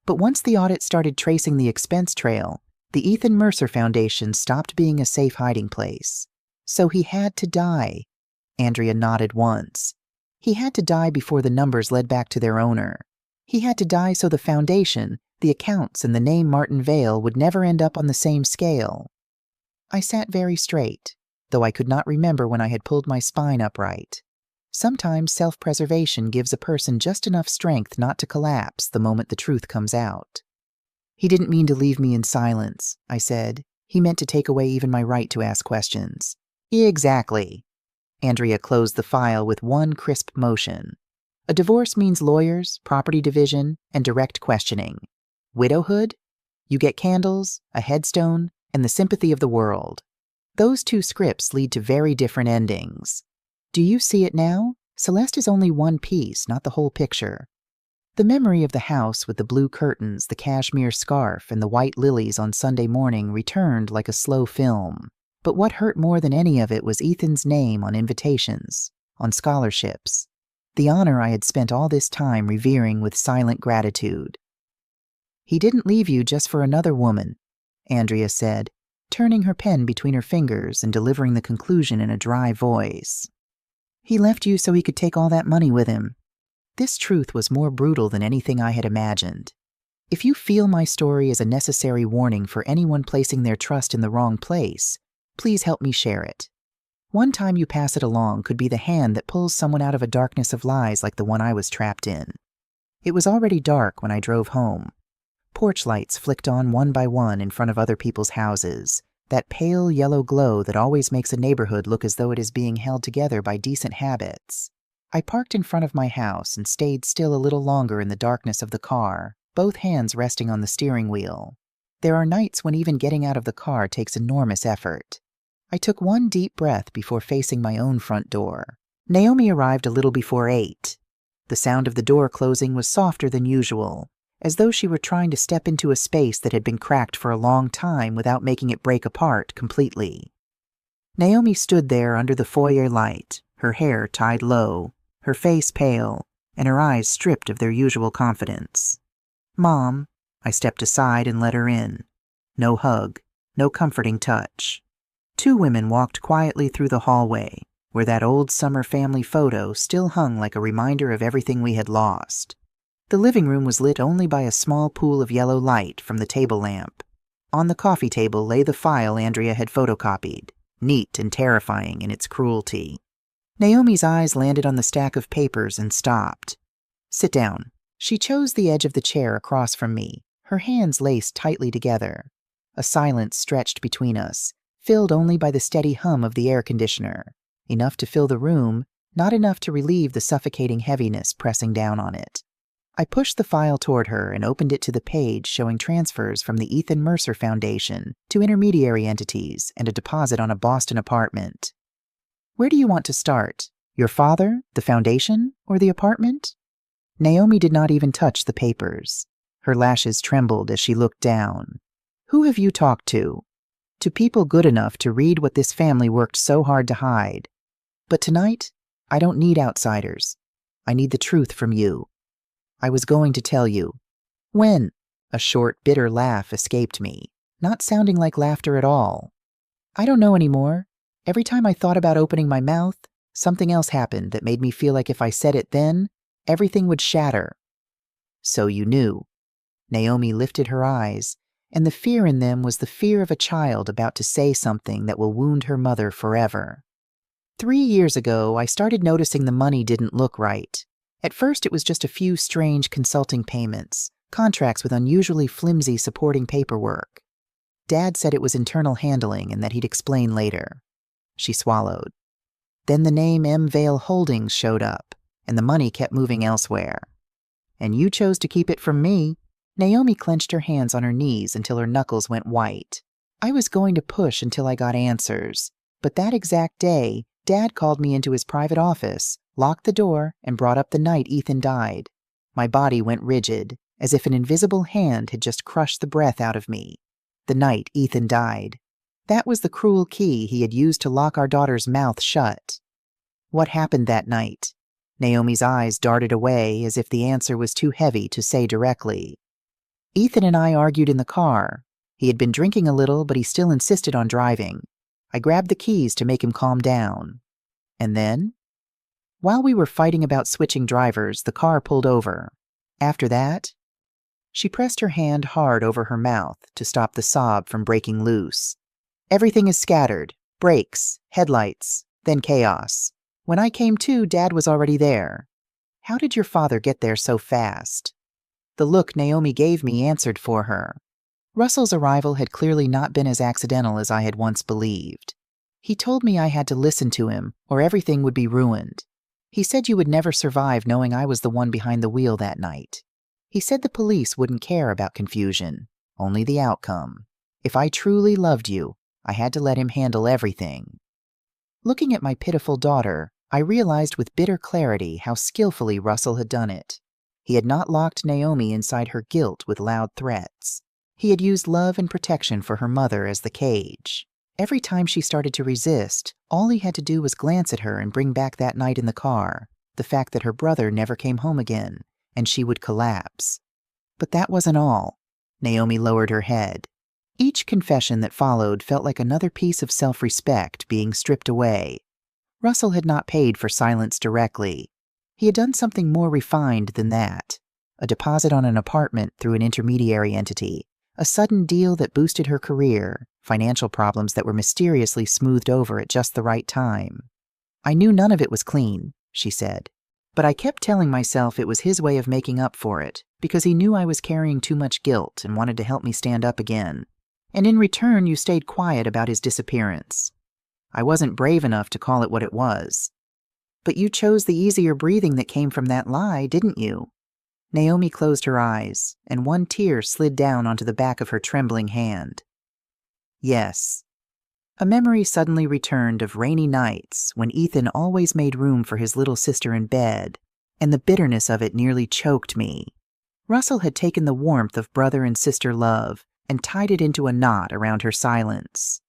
But once the audit started tracing the expense trail, the Ethan Mercer Foundation stopped being a safe hiding place. So he had to die. Andrea nodded once. He had to die before the numbers led back to their owner. He had to die so the foundation, the accounts, and the name Martin Vale would never end up on the same scale. I sat very straight, though I could not remember when I had pulled my spine upright. Sometimes self-preservation gives a person just enough strength not to collapse the moment the truth comes out. He didn't mean to leave me in silence, I said. He meant to take away even my right to ask questions. Exactly. Andrea closed the file with one crisp motion. A divorce means lawyers, property division, and direct questioning. Widowhood? You get candles, a headstone, and the sympathy of the world. Those two scripts lead to very different endings. Do you see it now? Celeste is only one piece, not the whole picture. The memory of the house with the blue curtains, the cashmere scarf, and the white lilies on Sunday morning returned like a slow film. But what hurt more than any of it was Ethan's name on invitations, on scholarships, the honor I had spent all this time revering with silent gratitude. He didn't leave you just for another woman, Andrea said, turning her pen between her fingers and delivering the conclusion in a dry voice. He left you so he could take all that money with him. This truth was more brutal than anything I had imagined. If you feel my story is a necessary warning for anyone placing their trust in the wrong place, please help me share it. One time you pass it along could be the hand that pulls someone out of a darkness of lies like the one I was trapped in. It was already dark when I drove home. Porch lights flicked on one by one in front of other people's houses, that pale yellow glow that always makes a neighborhood look as though it is being held together by decent habits. I parked in front of my house and stayed still a little longer in the darkness of the car, both hands resting on the steering wheel. There are nights when even getting out of the car takes enormous effort. I took one deep breath before facing my own front door. Naomi arrived a little before 8. The sound of the door closing was softer than usual, as though she were trying to step into a space that had been cracked for a long time without making it break apart completely. Naomi stood there under the foyer light, her hair tied low, her face pale, and her eyes stripped of their usual confidence. "Mom," I stepped aside and let her in. No hug, no comforting touch. 2 women walked quietly through the hallway, where that old summer family photo still hung like a reminder of everything we had lost. The living room was lit only by a small pool of yellow light from the table lamp. On the coffee table lay the file Andrea had photocopied, neat and terrifying in its cruelty. Naomi's eyes landed on the stack of papers and stopped. "Sit down," She chose the edge of the chair across from me, her hands laced tightly together. A silence stretched between us, filled only by the steady hum of the air conditioner, enough to fill the room, not enough to relieve the suffocating heaviness pressing down on it. I pushed the file toward her and opened it to the page showing transfers from the Ethan Mercer Foundation to intermediary entities and a deposit on a Boston apartment. Where do you want to start? Your father, the foundation, or the apartment? Naomi did not even touch the papers. Her lashes trembled as she looked down. Who have you talked to? To people good enough to read what this family worked so hard to hide. But tonight, I don't need outsiders. I need the truth from you. I was going to tell you. When? A short, bitter laugh escaped me, not sounding like laughter at all. I don't know anymore. Every time I thought about opening my mouth, something else happened that made me feel like if I said it then, everything would shatter. So you knew. Naomi lifted her eyes, and the fear in them was the fear of a child about to say something that will wound her mother forever. 3 years ago, I started noticing the money didn't look right. At first, it was just a few strange consulting payments, contracts with unusually flimsy supporting paperwork. Dad said it was internal handling and that he'd explain later. She swallowed. Then the name M. Vale Holdings showed up, and the money kept moving elsewhere. And you chose to keep it from me. Naomi clenched her hands on her knees until her knuckles went white. I was going to push until I got answers, but that exact day, Dad called me into his private office, locked the door, and brought up the night Ethan died. My body went rigid, as if an invisible hand had just crushed the breath out of me. The night Ethan died. That was the cruel key he had used to lock our daughter's mouth shut. What happened that night? Naomi's eyes darted away as if the answer was too heavy to say directly. Ethan and I argued in the car. He had been drinking a little, but he still insisted on driving. I grabbed the keys to make him calm down. And then? While we were fighting about switching drivers, the car pulled over. After that, she pressed her hand hard over her mouth to stop the sob from breaking loose. Everything is scattered. Brakes, headlights, then chaos. When I came to, Dad was already there. How did your father get there so fast? The look Naomi gave me answered for her. Russell's arrival had clearly not been as accidental as I had once believed. He told me I had to listen to him, or everything would be ruined. He said you would never survive knowing I was the one behind the wheel that night. He said the police wouldn't care about confusion, only the outcome. If I truly loved you, I had to let him handle everything. Looking at my pitiful daughter, I realized with bitter clarity how skillfully Russell had done it. He had not locked Naomi inside her guilt with loud threats. He had used love and protection for her mother as the cage. Every time she started to resist, all he had to do was glance at her and bring back that night in the car, the fact that her brother never came home again, and she would collapse. But that wasn't all. Naomi lowered her head. Each confession that followed felt like another piece of self-respect being stripped away. Russell had not paid for silence directly. He had done something more refined than that. A deposit on an apartment through an intermediary entity, a sudden deal that boosted her career, financial problems that were mysteriously smoothed over at just the right time. I knew none of it was clean, she said, but I kept telling myself it was his way of making up for it, because he knew I was carrying too much guilt and wanted to help me stand up again. And in return, you stayed quiet about his disappearance. I wasn't brave enough to call it what it was. But you chose the easier breathing that came from that lie, didn't you? Naomi closed her eyes, and one tear slid down onto the back of her trembling hand. Yes. A memory suddenly returned of rainy nights when Ethan always made room for his little sister in bed, and the bitterness of it nearly choked me. Russell had taken the warmth of brother and sister love and tied it into a knot around her silence.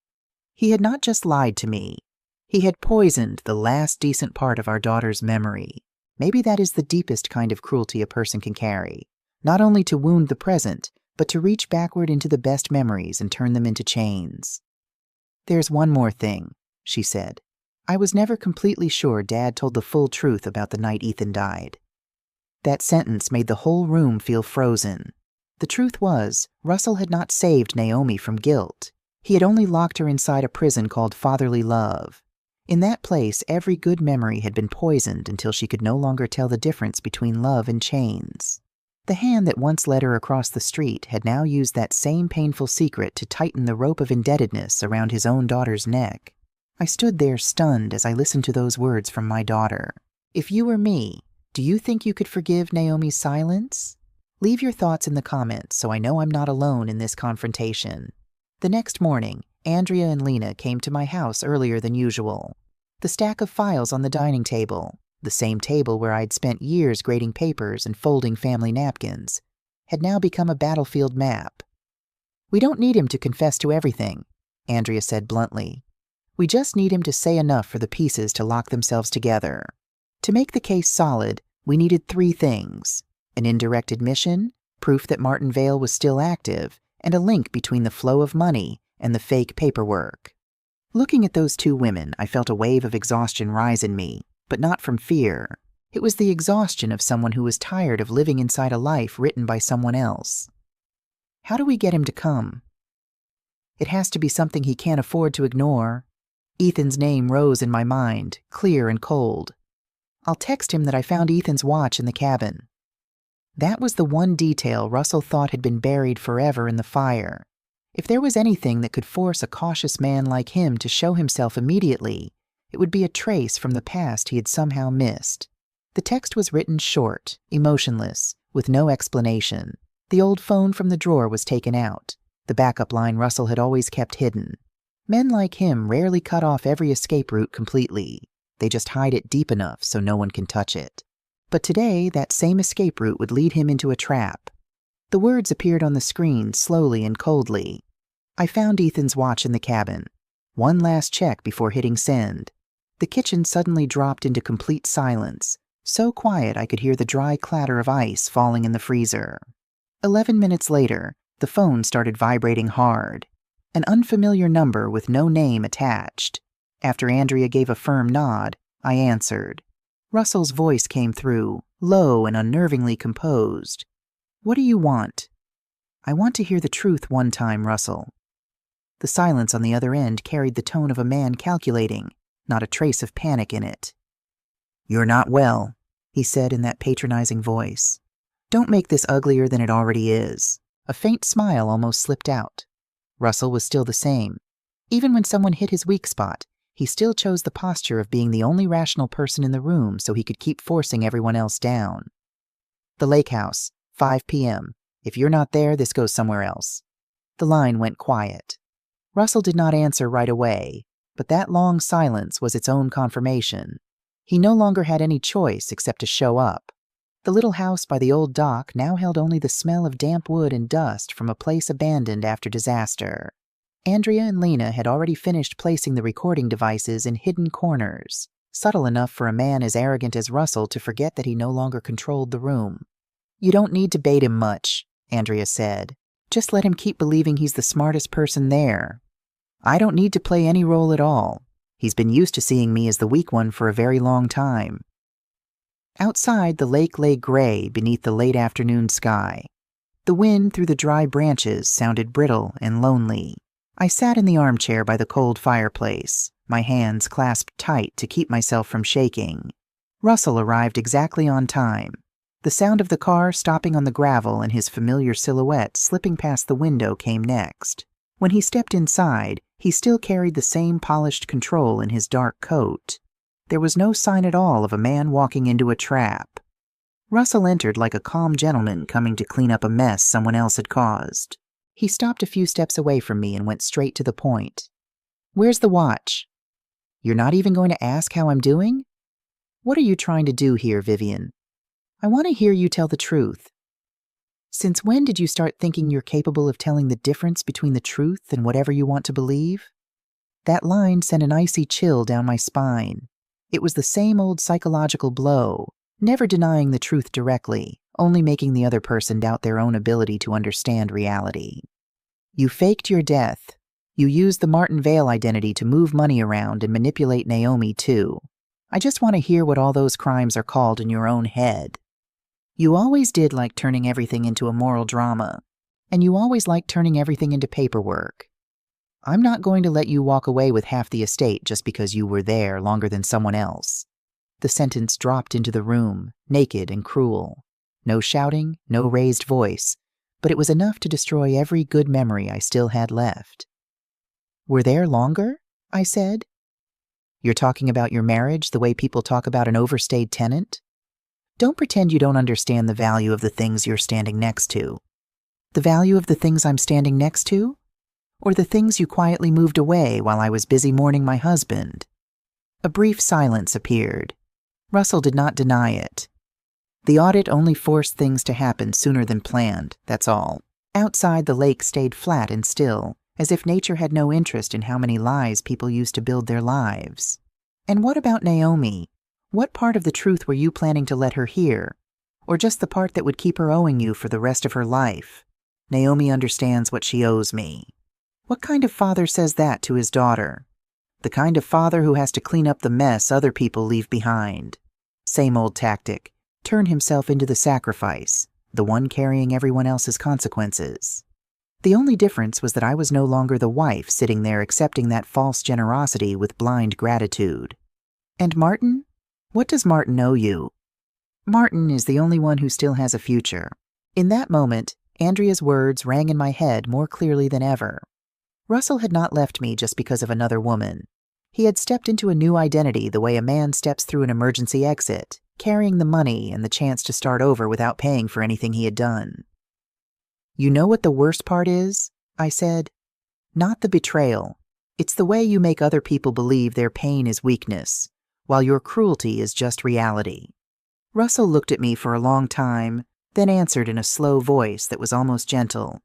He had not just lied to me. He had poisoned the last decent part of our daughter's memory. Maybe that is the deepest kind of cruelty a person can carry, not only to wound the present, but to reach backward into the best memories and turn them into chains. There's one more thing, she said. I was never completely sure Dad told the full truth about the night Ethan died. That sentence made the whole room feel frozen. The truth was, Russell had not saved Naomi from guilt. He had only locked her inside a prison called fatherly love. In that place, every good memory had been poisoned until she could no longer tell the difference between love and chains. The hand that once led her across the street had now used that same painful secret to tighten the rope of indebtedness around his own daughter's neck. I stood there stunned as I listened to those words from my daughter. If you were me, do you think you could forgive Naomi's silence? Leave your thoughts in the comments so I know I'm not alone in this confrontation. The next morning, Andrea and Lena came to my house earlier than usual. The stack of files on the dining table, the same table where I'd spent years grading papers and folding family napkins, had now become a battlefield map. We don't need him to confess to everything, Andrea said bluntly. We just need him to say enough for the pieces to lock themselves together. To make the case solid, we needed 3 things: an indirect admission, proof that Martin Vale was still active, and a link between the flow of money and the fake paperwork. Looking at those 2 women, I felt a wave of exhaustion rise in me, but not from fear. It was the exhaustion of someone who was tired of living inside a life written by someone else. How do we get him to come? It has to be something he can't afford to ignore. Ethan's name rose in my mind, clear and cold. I'll text him that I found Ethan's watch in the cabin. That was the one detail Russell thought had been buried forever in the fire. If there was anything that could force a cautious man like him to show himself immediately, it would be a trace from the past he had somehow missed. The text was written short, emotionless, with no explanation. The old phone from the drawer was taken out, the backup line Russell had always kept hidden. Men like him rarely cut off every escape route completely. They just hide it deep enough so no one can touch it. But today, that same escape route would lead him into a trap. The words appeared on the screen slowly and coldly. I found Ethan's watch in the cabin. One last check before hitting send. The kitchen suddenly dropped into complete silence, so quiet I could hear the dry clatter of ice falling in the freezer. 11 minutes later, the phone started vibrating hard. An unfamiliar number with no name attached. After Andrea gave a firm nod, I answered. Russell's voice came through, low and unnervingly composed. What do you want? I want to hear the truth one time, Russell. The silence on the other end carried the tone of a man calculating, not a trace of panic in it. You're not well, he said in that patronizing voice. Don't make this uglier than it already is. A faint smile almost slipped out. Russell was still the same. Even when someone hit his weak spot, he still chose the posture of being the only rational person in the room so he could keep forcing everyone else down. The lake house, 5 p.m. If you're not there, this goes somewhere else. The line went quiet. Russell did not answer right away, but that long silence was its own confirmation. He no longer had any choice except to show up. The little house by the old dock now held only the smell of damp wood and dust from a place abandoned after disaster. Andrea and Lena had already finished placing the recording devices in hidden corners, subtle enough for a man as arrogant as Russell to forget that he no longer controlled the room. You don't need to bait him much, Andrea said. Just let him keep believing he's the smartest person there. I don't need to play any role at all. He's been used to seeing me as the weak one for a very long time. Outside, the lake lay gray beneath the late afternoon sky. The wind through the dry branches sounded brittle and lonely. I sat in the armchair by the cold fireplace, my hands clasped tight to keep myself from shaking. Russell arrived exactly on time. The sound of the car stopping on the gravel and his familiar silhouette slipping past the window came next. When he stepped inside, he still carried the same polished control in his dark coat. There was no sign at all of a man walking into a trap. Russell entered like a calm gentleman coming to clean up a mess someone else had caused. He stopped a few steps away from me and went straight to the point. Where's the watch? You're not even going to ask how I'm doing? What are you trying to do here, Vivian? I want to hear you tell the truth. Since when did you start thinking you're capable of telling the difference between the truth and whatever you want to believe? That line sent an icy chill down my spine. It was the same old psychological blow, never denying the truth directly, only making the other person doubt their own ability to understand reality. You faked your death. You used the Martin Vale identity to move money around and manipulate Naomi, too. I just want to hear what all those crimes are called in your own head. You always did like turning everything into a moral drama, and you always liked turning everything into paperwork. I'm not going to let you walk away with half the estate just because you were there longer than someone else. The sentence dropped into the room, naked and cruel. No shouting, no raised voice, but it was enough to destroy every good memory I still had left. "We're there longer?" I said. "You're talking about your marriage the way people talk about an overstayed tenant? Don't pretend you don't understand the value of the things you're standing next to." "The value of the things I'm standing next to? Or the things you quietly moved away while I was busy mourning my husband?" A brief silence appeared. Russell did not deny it. "The audit only forced things to happen sooner than planned, that's all." Outside, the lake stayed flat and still, as if nature had no interest in how many lies people used to build their lives. "And what about Naomi? What part of the truth were you planning to let her hear? Or just the part that would keep her owing you for the rest of her life? Naomi understands what she owes me." What kind of father says that to his daughter? The kind of father who has to clean up the mess other people leave behind. Same old tactic. Turn himself into the sacrifice, the one carrying everyone else's consequences. The only difference was that I was no longer the wife sitting there accepting that false generosity with blind gratitude. "And Martin? What does Martin owe you?" "Martin is the only one who still has a future." In that moment, Andrea's words rang in my head more clearly than ever. Russell had not left me just because of another woman. He had stepped into a new identity the way a man steps through an emergency exit, carrying the money and the chance to start over without paying for anything he had done. "You know what the worst part is?" I said. "Not the betrayal. It's the way you make other people believe their pain is weakness, while your cruelty is just reality." Russell looked at me for a long time, then answered in a slow voice that was almost gentle.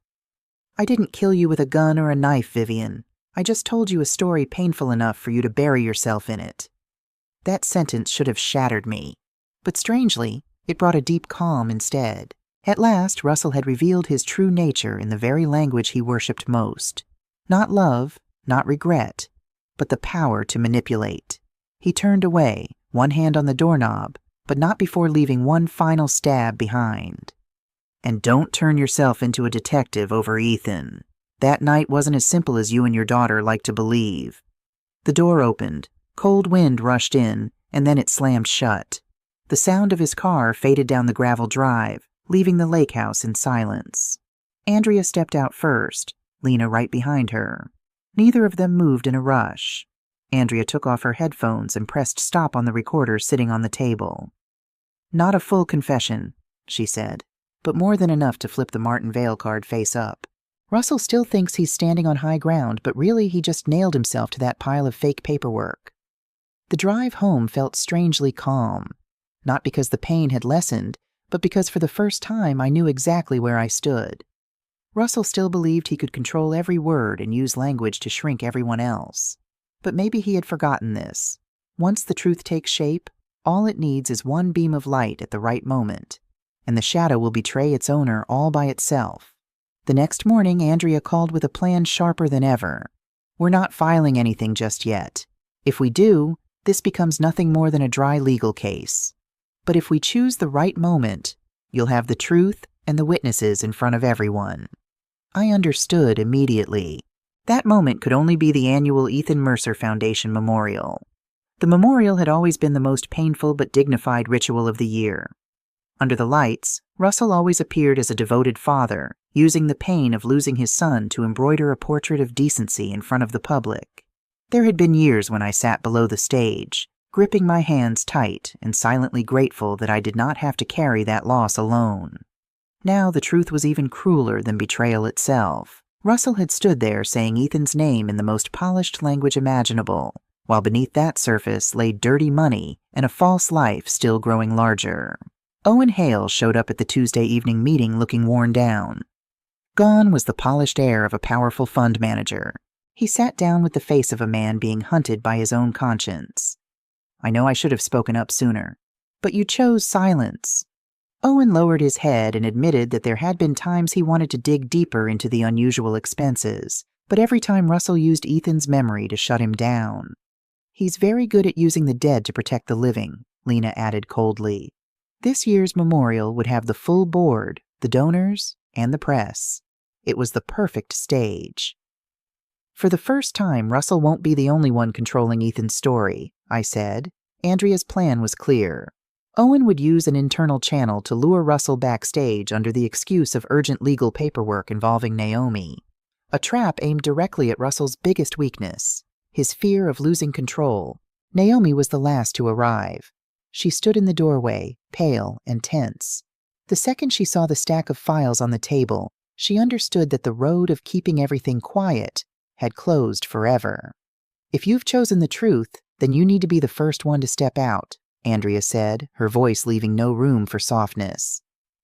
"I didn't kill you with a gun or a knife, Vivian. I just told you a story painful enough for you to bury yourself in it." That sentence should have shattered me, but strangely, it brought a deep calm instead. At last, Russell had revealed his true nature in the very language he worshipped most. Not love, not regret, but the power to manipulate. He turned away, one hand on the doorknob, but not before leaving one final stab behind. "And don't turn yourself into a detective over Ethan. That night wasn't as simple as you and your daughter like to believe." The door opened, cold wind rushed in, and then it slammed shut. The sound of his car faded down the gravel drive, leaving the lake house in silence. Andrea stepped out first, Lena right behind her. Neither of them moved in a rush. Andrea took off her headphones and pressed stop on the recorder sitting on the table. "Not a full confession," she said, "but more than enough to flip the Martin Vale card face up. Russell still thinks he's standing on high ground, but really he just nailed himself to that pile of fake paperwork." The drive home felt strangely calm, not because the pain had lessened, but because for the first time I knew exactly where I stood. Russell still believed he could control every word and use language to shrink everyone else. But maybe he had forgotten this. Once the truth takes shape, all it needs is one beam of light at the right moment, and the shadow will betray its owner all by itself. The next morning, Andrea called with a plan sharper than ever. "We're not filing anything just yet. If we do, this becomes nothing more than a dry legal case. But if we choose the right moment, you'll have the truth and the witnesses in front of everyone." I understood immediately. That moment could only be the annual Ethan Mercer Foundation memorial. The memorial had always been the most painful but dignified ritual of the year. Under the lights, Russell always appeared as a devoted father, using the pain of losing his son to embroider a portrait of decency in front of the public. There had been years when I sat below the stage, gripping my hands tight and silently grateful that I did not have to carry that loss alone. Now the truth was even crueler than betrayal itself. Russell had stood there saying Ethan's name in the most polished language imaginable, while beneath that surface lay dirty money and a false life still growing larger. Owen Hale showed up at the Tuesday evening meeting looking worn down. Gone was the polished air of a powerful fund manager. He sat down with the face of a man being hunted by his own conscience. "I know I should have spoken up sooner, but you chose silence." Owen lowered his head and admitted that there had been times he wanted to dig deeper into the unusual expenses, but every time Russell used Ethan's memory to shut him down. "He's very good at using the dead to protect the living," Lena added coldly. This year's memorial would have the full board, the donors, and the press. It was the perfect stage. "For the first time, Russell won't be the only one controlling Ethan's story," I said. Andrea's plan was clear. Owen would use an internal channel to lure Russell backstage under the excuse of urgent legal paperwork involving Naomi. A trap aimed directly at Russell's biggest weakness, his fear of losing control. Naomi was the last to arrive. She stood in the doorway, pale and tense. The second she saw the stack of files on the table, she understood that the road of keeping everything quiet had closed forever. "If you've chosen the truth, then you need to be the first one to step out," Andrea said, her voice leaving no room for softness.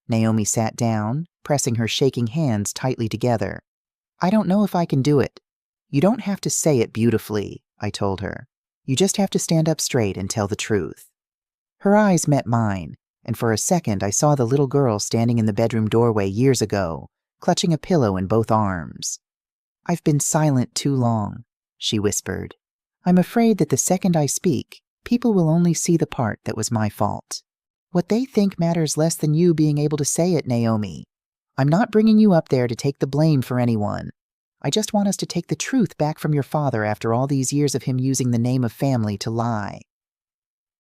Naomi sat down, pressing her shaking hands tightly together. "I don't know if I can do it." "You don't have to say it beautifully," I told her. "You just have to stand up straight and tell the truth." Her eyes met mine, and for a second I saw the little girl standing in the bedroom doorway years ago, clutching a pillow in both arms. "I've been silent too long," she whispered. "I'm afraid that the second I speak, people will only see the part that was my fault. What they think matters less than you being able to say it, Naomi. I'm not bringing you up there to take the blame for anyone. I just want us to take the truth back from your father after all these years of him using the name of family to lie."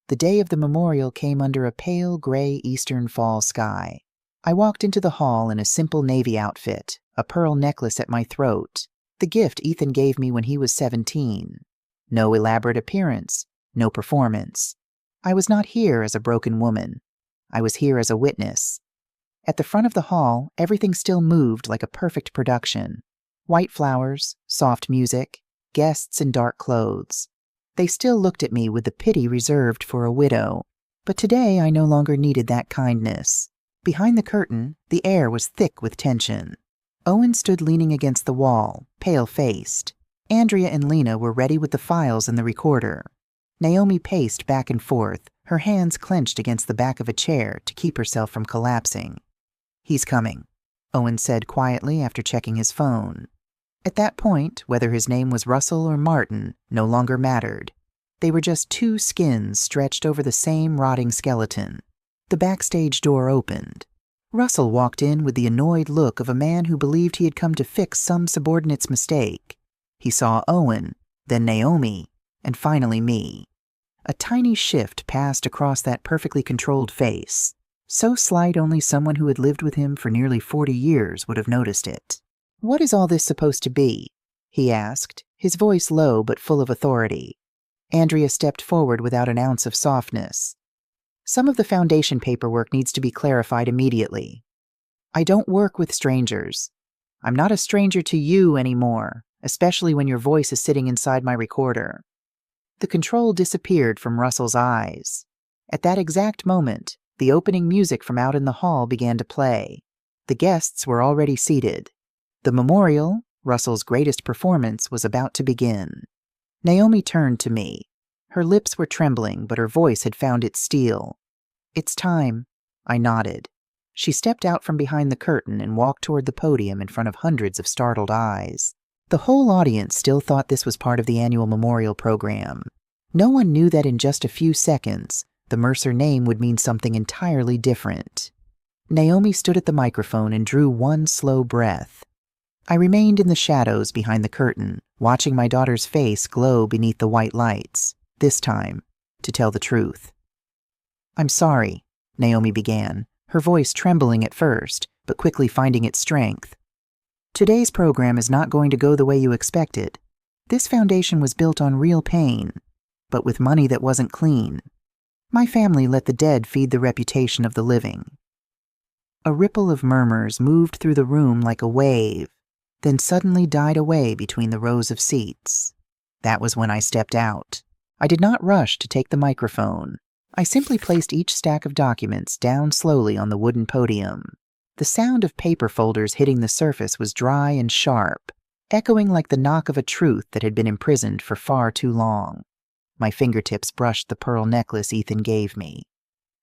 The day of the memorial came under a pale gray eastern fall sky. I walked into the hall in a simple navy outfit, a pearl necklace at my throat, the gift Ethan gave me when he was 17. No elaborate appearance, no performance. I was not here as a broken woman. I was here as a witness. At the front of the hall, everything still moved like a perfect production. White flowers, soft music, guests in dark clothes. They still looked at me with the pity reserved for a widow. But today I no longer needed that kindness. Behind the curtain, the air was thick with tension. Owen stood leaning against the wall, pale-faced. Andrea and Lena were ready with the files and the recorder. Naomi paced back and forth, her hands clenched against the back of a chair to keep herself from collapsing. "He's coming," Owen said quietly after checking his phone. At that point, whether his name was Russell or Martin no longer mattered. They were just two skins stretched over the same rotting skeleton. The backstage door opened. Russell walked in with the annoyed look of a man who believed he had come to fix some subordinate's mistake. He saw Owen, then Naomi, and finally me. A tiny shift passed across that perfectly controlled face, so slight only someone who had lived with him for nearly 40 years would have noticed it. "What is all this supposed to be?" he asked, his voice low but full of authority. Andrea stepped forward without an ounce of softness. "Some of the foundation paperwork needs to be clarified immediately. I don't work with strangers. I'm not a stranger to you anymore, especially when your voice is sitting inside my recorder." The control disappeared from Russell's eyes. At that exact moment, the opening music from out in the hall began to play. The guests were already seated. The memorial, Russell's greatest performance, was about to begin. Naomi turned to me. Her lips were trembling, but her voice had found its steel. "It's time." I nodded. She stepped out from behind the curtain and walked toward the podium in front of hundreds of startled eyes. The whole audience still thought this was part of the annual memorial program. No one knew that in just a few seconds, the Mercer name would mean something entirely different. Naomi stood at the microphone and drew one slow breath. I remained in the shadows behind the curtain, watching my daughter's face glow beneath the white lights, this time, to tell the truth. "I'm sorry," Naomi began, her voice trembling at first, but quickly finding its strength. "Today's program is not going to go the way you expected. This foundation was built on real pain, but with money that wasn't clean. My family let the dead feed the reputation of the living." A ripple of murmurs moved through the room like a wave, then suddenly died away between the rows of seats. That was when I stepped out. I did not rush to take the microphone. I simply placed each stack of documents down slowly on the wooden podium. The sound of paper folders hitting the surface was dry and sharp, echoing like the knock of a truth that had been imprisoned for far too long. My fingertips brushed the pearl necklace Ethan gave me.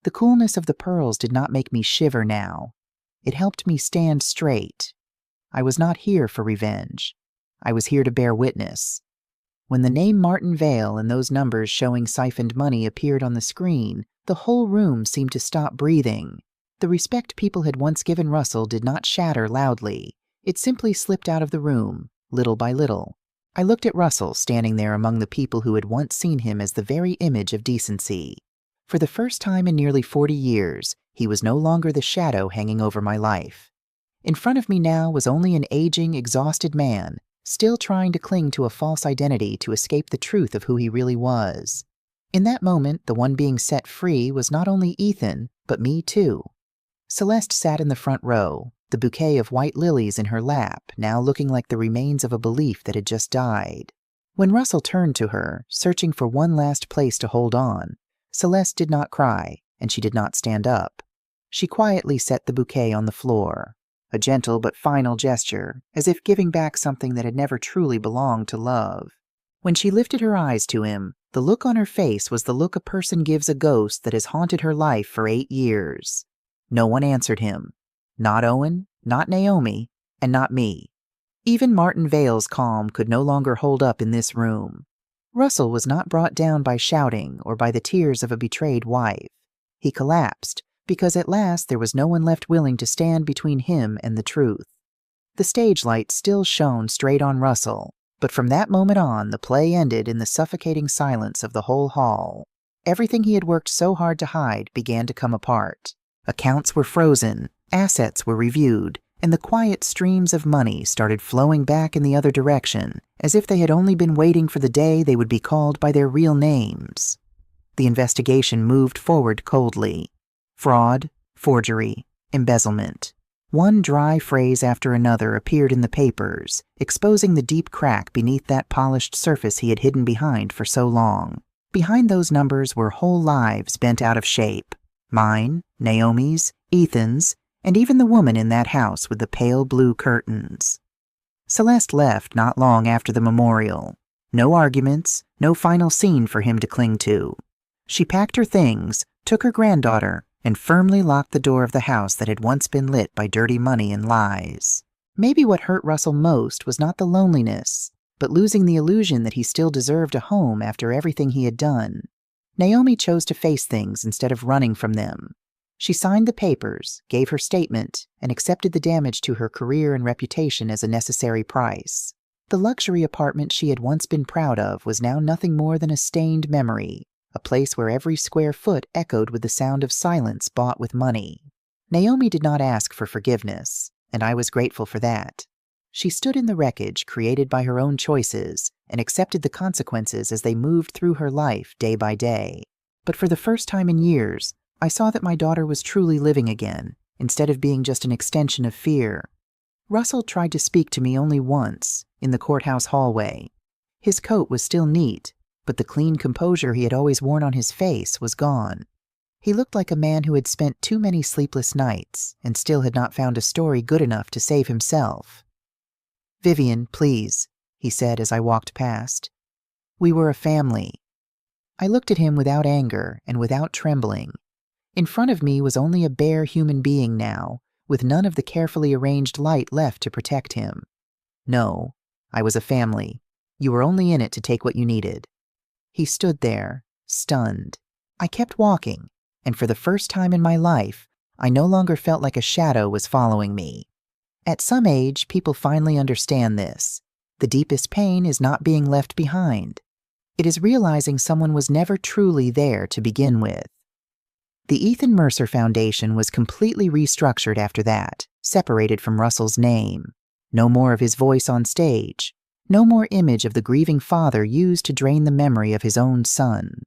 The coolness of the pearls did not make me shiver now. It helped me stand straight. I was not here for revenge. I was here to bear witness. When the name Martin Vale and those numbers showing siphoned money appeared on the screen, the whole room seemed to stop breathing. The respect people had once given Russell did not shatter loudly. It simply slipped out of the room, little by little. I looked at Russell standing there among the people who had once seen him as the very image of decency. For the first time in nearly 40 years, he was no longer the shadow hanging over my life. In front of me now was only an aging, exhausted man, still trying to cling to a false identity to escape the truth of who he really was. In that moment, the one being set free was not only Ethan, but me too. Celeste sat in the front row, the bouquet of white lilies in her lap, now looking like the remains of a belief that had just died. When Russell turned to her, searching for one last place to hold on, Celeste did not cry, and she did not stand up. She quietly set the bouquet on the floor, a gentle but final gesture, as if giving back something that had never truly belonged to love. When she lifted her eyes to him, the look on her face was the look a person gives a ghost that has haunted her life for 8 years. No one answered him. Not Owen, not Naomi, and not me. Even Martin Vale's calm could no longer hold up in this room. Russell was not brought down by shouting or by the tears of a betrayed wife. He collapsed, because at last there was no one left willing to stand between him and the truth. The stage light still shone straight on Russell, but from that moment on the play ended in the suffocating silence of the whole hall. Everything he had worked so hard to hide began to come apart. Accounts were frozen, assets were reviewed, and the quiet streams of money started flowing back in the other direction, as if they had only been waiting for the day they would be called by their real names. The investigation moved forward coldly. Fraud, forgery, embezzlement. One dry phrase after another appeared in the papers, exposing the deep crack beneath that polished surface he had hidden behind for so long. Behind those numbers were whole lives bent out of shape. Mine, Naomi's, Ethan's, and even the woman in that house with the pale blue curtains. Celeste left not long after the memorial. No arguments, no final scene for him to cling to. She packed her things, took her granddaughter, and firmly locked the door of the house that had once been lit by dirty money and lies. Maybe what hurt Russell most was not the loneliness, but losing the illusion that he still deserved a home after everything he had done. Naomi chose to face things instead of running from them. She signed the papers, gave her statement, and accepted the damage to her career and reputation as a necessary price. The luxury apartment she had once been proud of was now nothing more than a stained memory, a place where every square foot echoed with the sound of silence bought with money. Naomi did not ask for forgiveness, and I was grateful for that. She stood in the wreckage created by her own choices and accepted the consequences as they moved through her life day by day. But for the first time in years, I saw that my daughter was truly living again, instead of being just an extension of fear. Russell tried to speak to me only once, in the courthouse hallway. His coat was still neat, but the clean composure he had always worn on his face was gone. He looked like a man who had spent too many sleepless nights and still had not found a story good enough to save himself. "Vivian, please," he said as I walked past. "We were a family." I looked at him without anger and without trembling. In front of me was only a bare human being now, with none of the carefully arranged light left to protect him. "No, I was a family. You were only in it to take what you needed." He stood there, stunned. I kept walking, and for the first time in my life, I no longer felt like a shadow was following me. At some age, people finally understand this. The deepest pain is not being left behind. It is realizing someone was never truly there to begin with. The Ethan Mercer Foundation was completely restructured after that, separated from Russell's name. No more of his voice on stage. No more image of the grieving father used to drain the memory of his own son.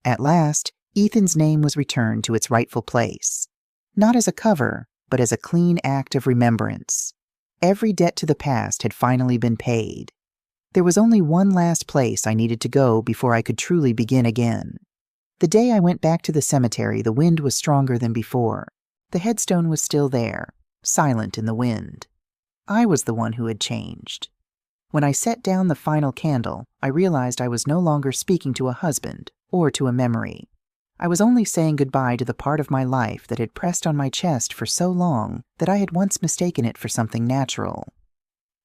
At last, Ethan's name was returned to its rightful place. Not as a cover, but as a clean act of remembrance. Every debt to the past had finally been paid. There was only one last place I needed to go before I could truly begin again. The day I went back to the cemetery, the wind was stronger than before. The headstone was still there, silent in the wind. I was the one who had changed. When I set down the final candle, I realized I was no longer speaking to a husband or to a memory. I was only saying goodbye to the part of my life that had pressed on my chest for so long that I had once mistaken it for something natural.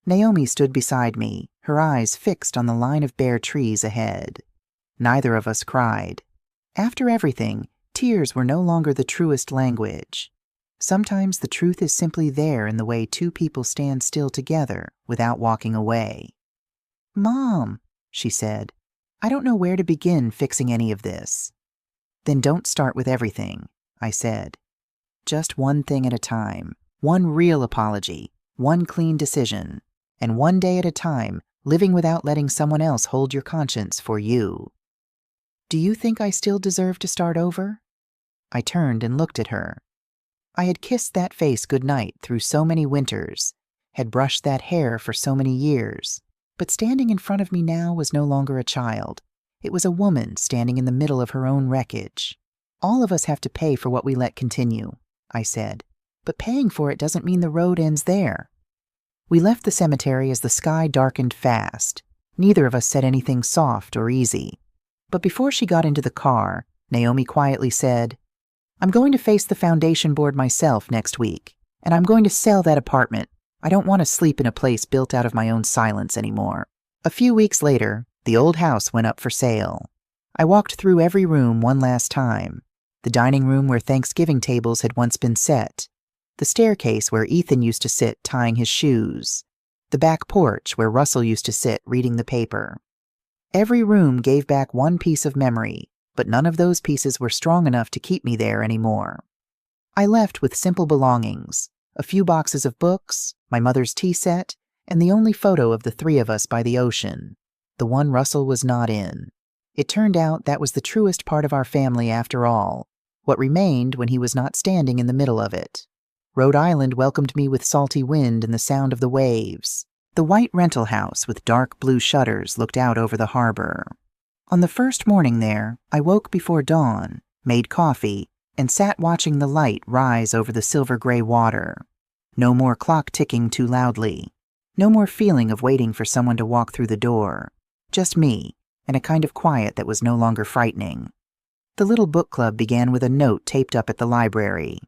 Naomi stood beside me, her eyes fixed on the line of bare trees ahead. Neither of us cried. After everything, tears were no longer the truest language. Sometimes the truth is simply there in the way two people stand still together without walking away. "Mom," she said, "I don't know where to begin fixing any of this." Then don't start with everything, I said. Just one thing at a time, one real apology, one clean decision, and one day at a time, living without letting someone else hold your conscience for you. Do you think I still deserve to start over? I turned and looked at her. I had kissed that face goodnight through so many winters, had brushed that hair for so many years, but standing in front of me now was no longer a child. It was a woman standing in the middle of her own wreckage. All of us have to pay for what we let continue, I said, but paying for it doesn't mean the road ends there. We left the cemetery as the sky darkened fast. Neither of us said anything soft or easy. But before she got into the car, Naomi quietly said, I'm going to face the foundation board myself next week, and I'm going to sell that apartment. I don't want to sleep in a place built out of my own silence anymore. A few weeks later, the old house went up for sale. I walked through every room one last time. The dining room where Thanksgiving tables had once been set. The staircase where Ethan used to sit tying his shoes. The back porch where Russell used to sit reading the paper. Every room gave back one piece of memory, but none of those pieces were strong enough to keep me there anymore. I left with simple belongings, a few boxes of books, my mother's tea set, and the only photo of the three of us by the ocean, the one Russell was not in. It turned out that was the truest part of our family after all, what remained when he was not standing in the middle of it. Rhode Island welcomed me with salty wind and the sound of the waves. The white rental house with dark blue shutters looked out over the harbor. On the first morning there, I woke before dawn, made coffee, and sat watching the light rise over the silver-gray water. No more clock ticking too loudly. No more feeling of waiting for someone to walk through the door. Just me, and a kind of quiet that was no longer frightening. The little book club began with a note taped up at the library.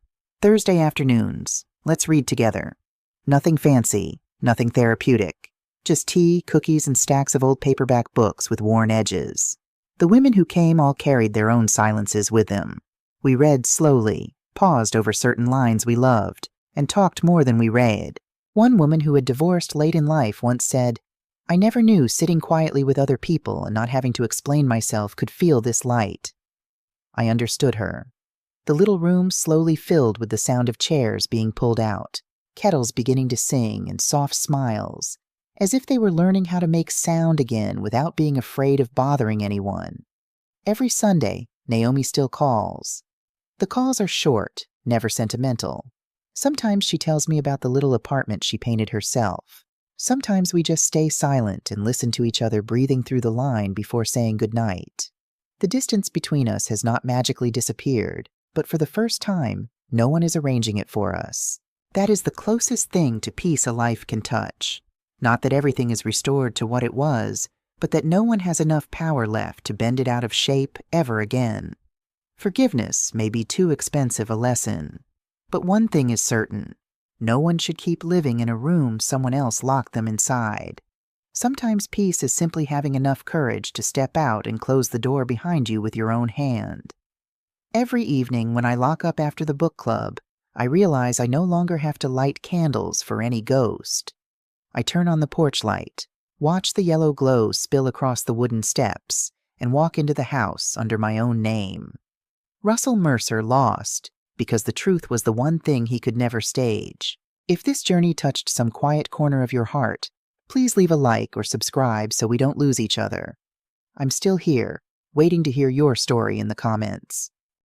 Thursday afternoons. Let's read together. Nothing fancy, nothing therapeutic. Just tea, cookies, and stacks of old paperback books with worn edges. The women who came all carried their own silences with them. We read slowly, paused over certain lines we loved, and talked more than we read. One woman who had divorced late in life once said, I never knew sitting quietly with other people and not having to explain myself could feel this light. I understood her. The little room slowly filled with the sound of chairs being pulled out, kettles beginning to sing, and soft smiles, as if they were learning how to make sound again without being afraid of bothering anyone. Every Sunday, Naomi still calls. The calls are short, never sentimental. Sometimes she tells me about the little apartment she painted herself. Sometimes we just stay silent and listen to each other breathing through the line before saying goodnight. The distance between us has not magically disappeared, but for the first time, no one is arranging it for us. That is the closest thing to peace a life can touch. Not that everything is restored to what it was, but that no one has enough power left to bend it out of shape ever again. Forgiveness may be too expensive a lesson, but one thing is certain. No one should keep living in a room someone else locked them inside. Sometimes peace is simply having enough courage to step out and close the door behind you with your own hand. Every evening when I lock up after the book club, I realize I no longer have to light candles for any ghost. I turn on the porch light, watch the yellow glow spill across the wooden steps, and walk into the house under my own name. Russell Mercer lost, because the truth was the one thing he could never stage. If this journey touched some quiet corner of your heart, please leave a like or subscribe so we don't lose each other. I'm still here, waiting to hear your story in the comments.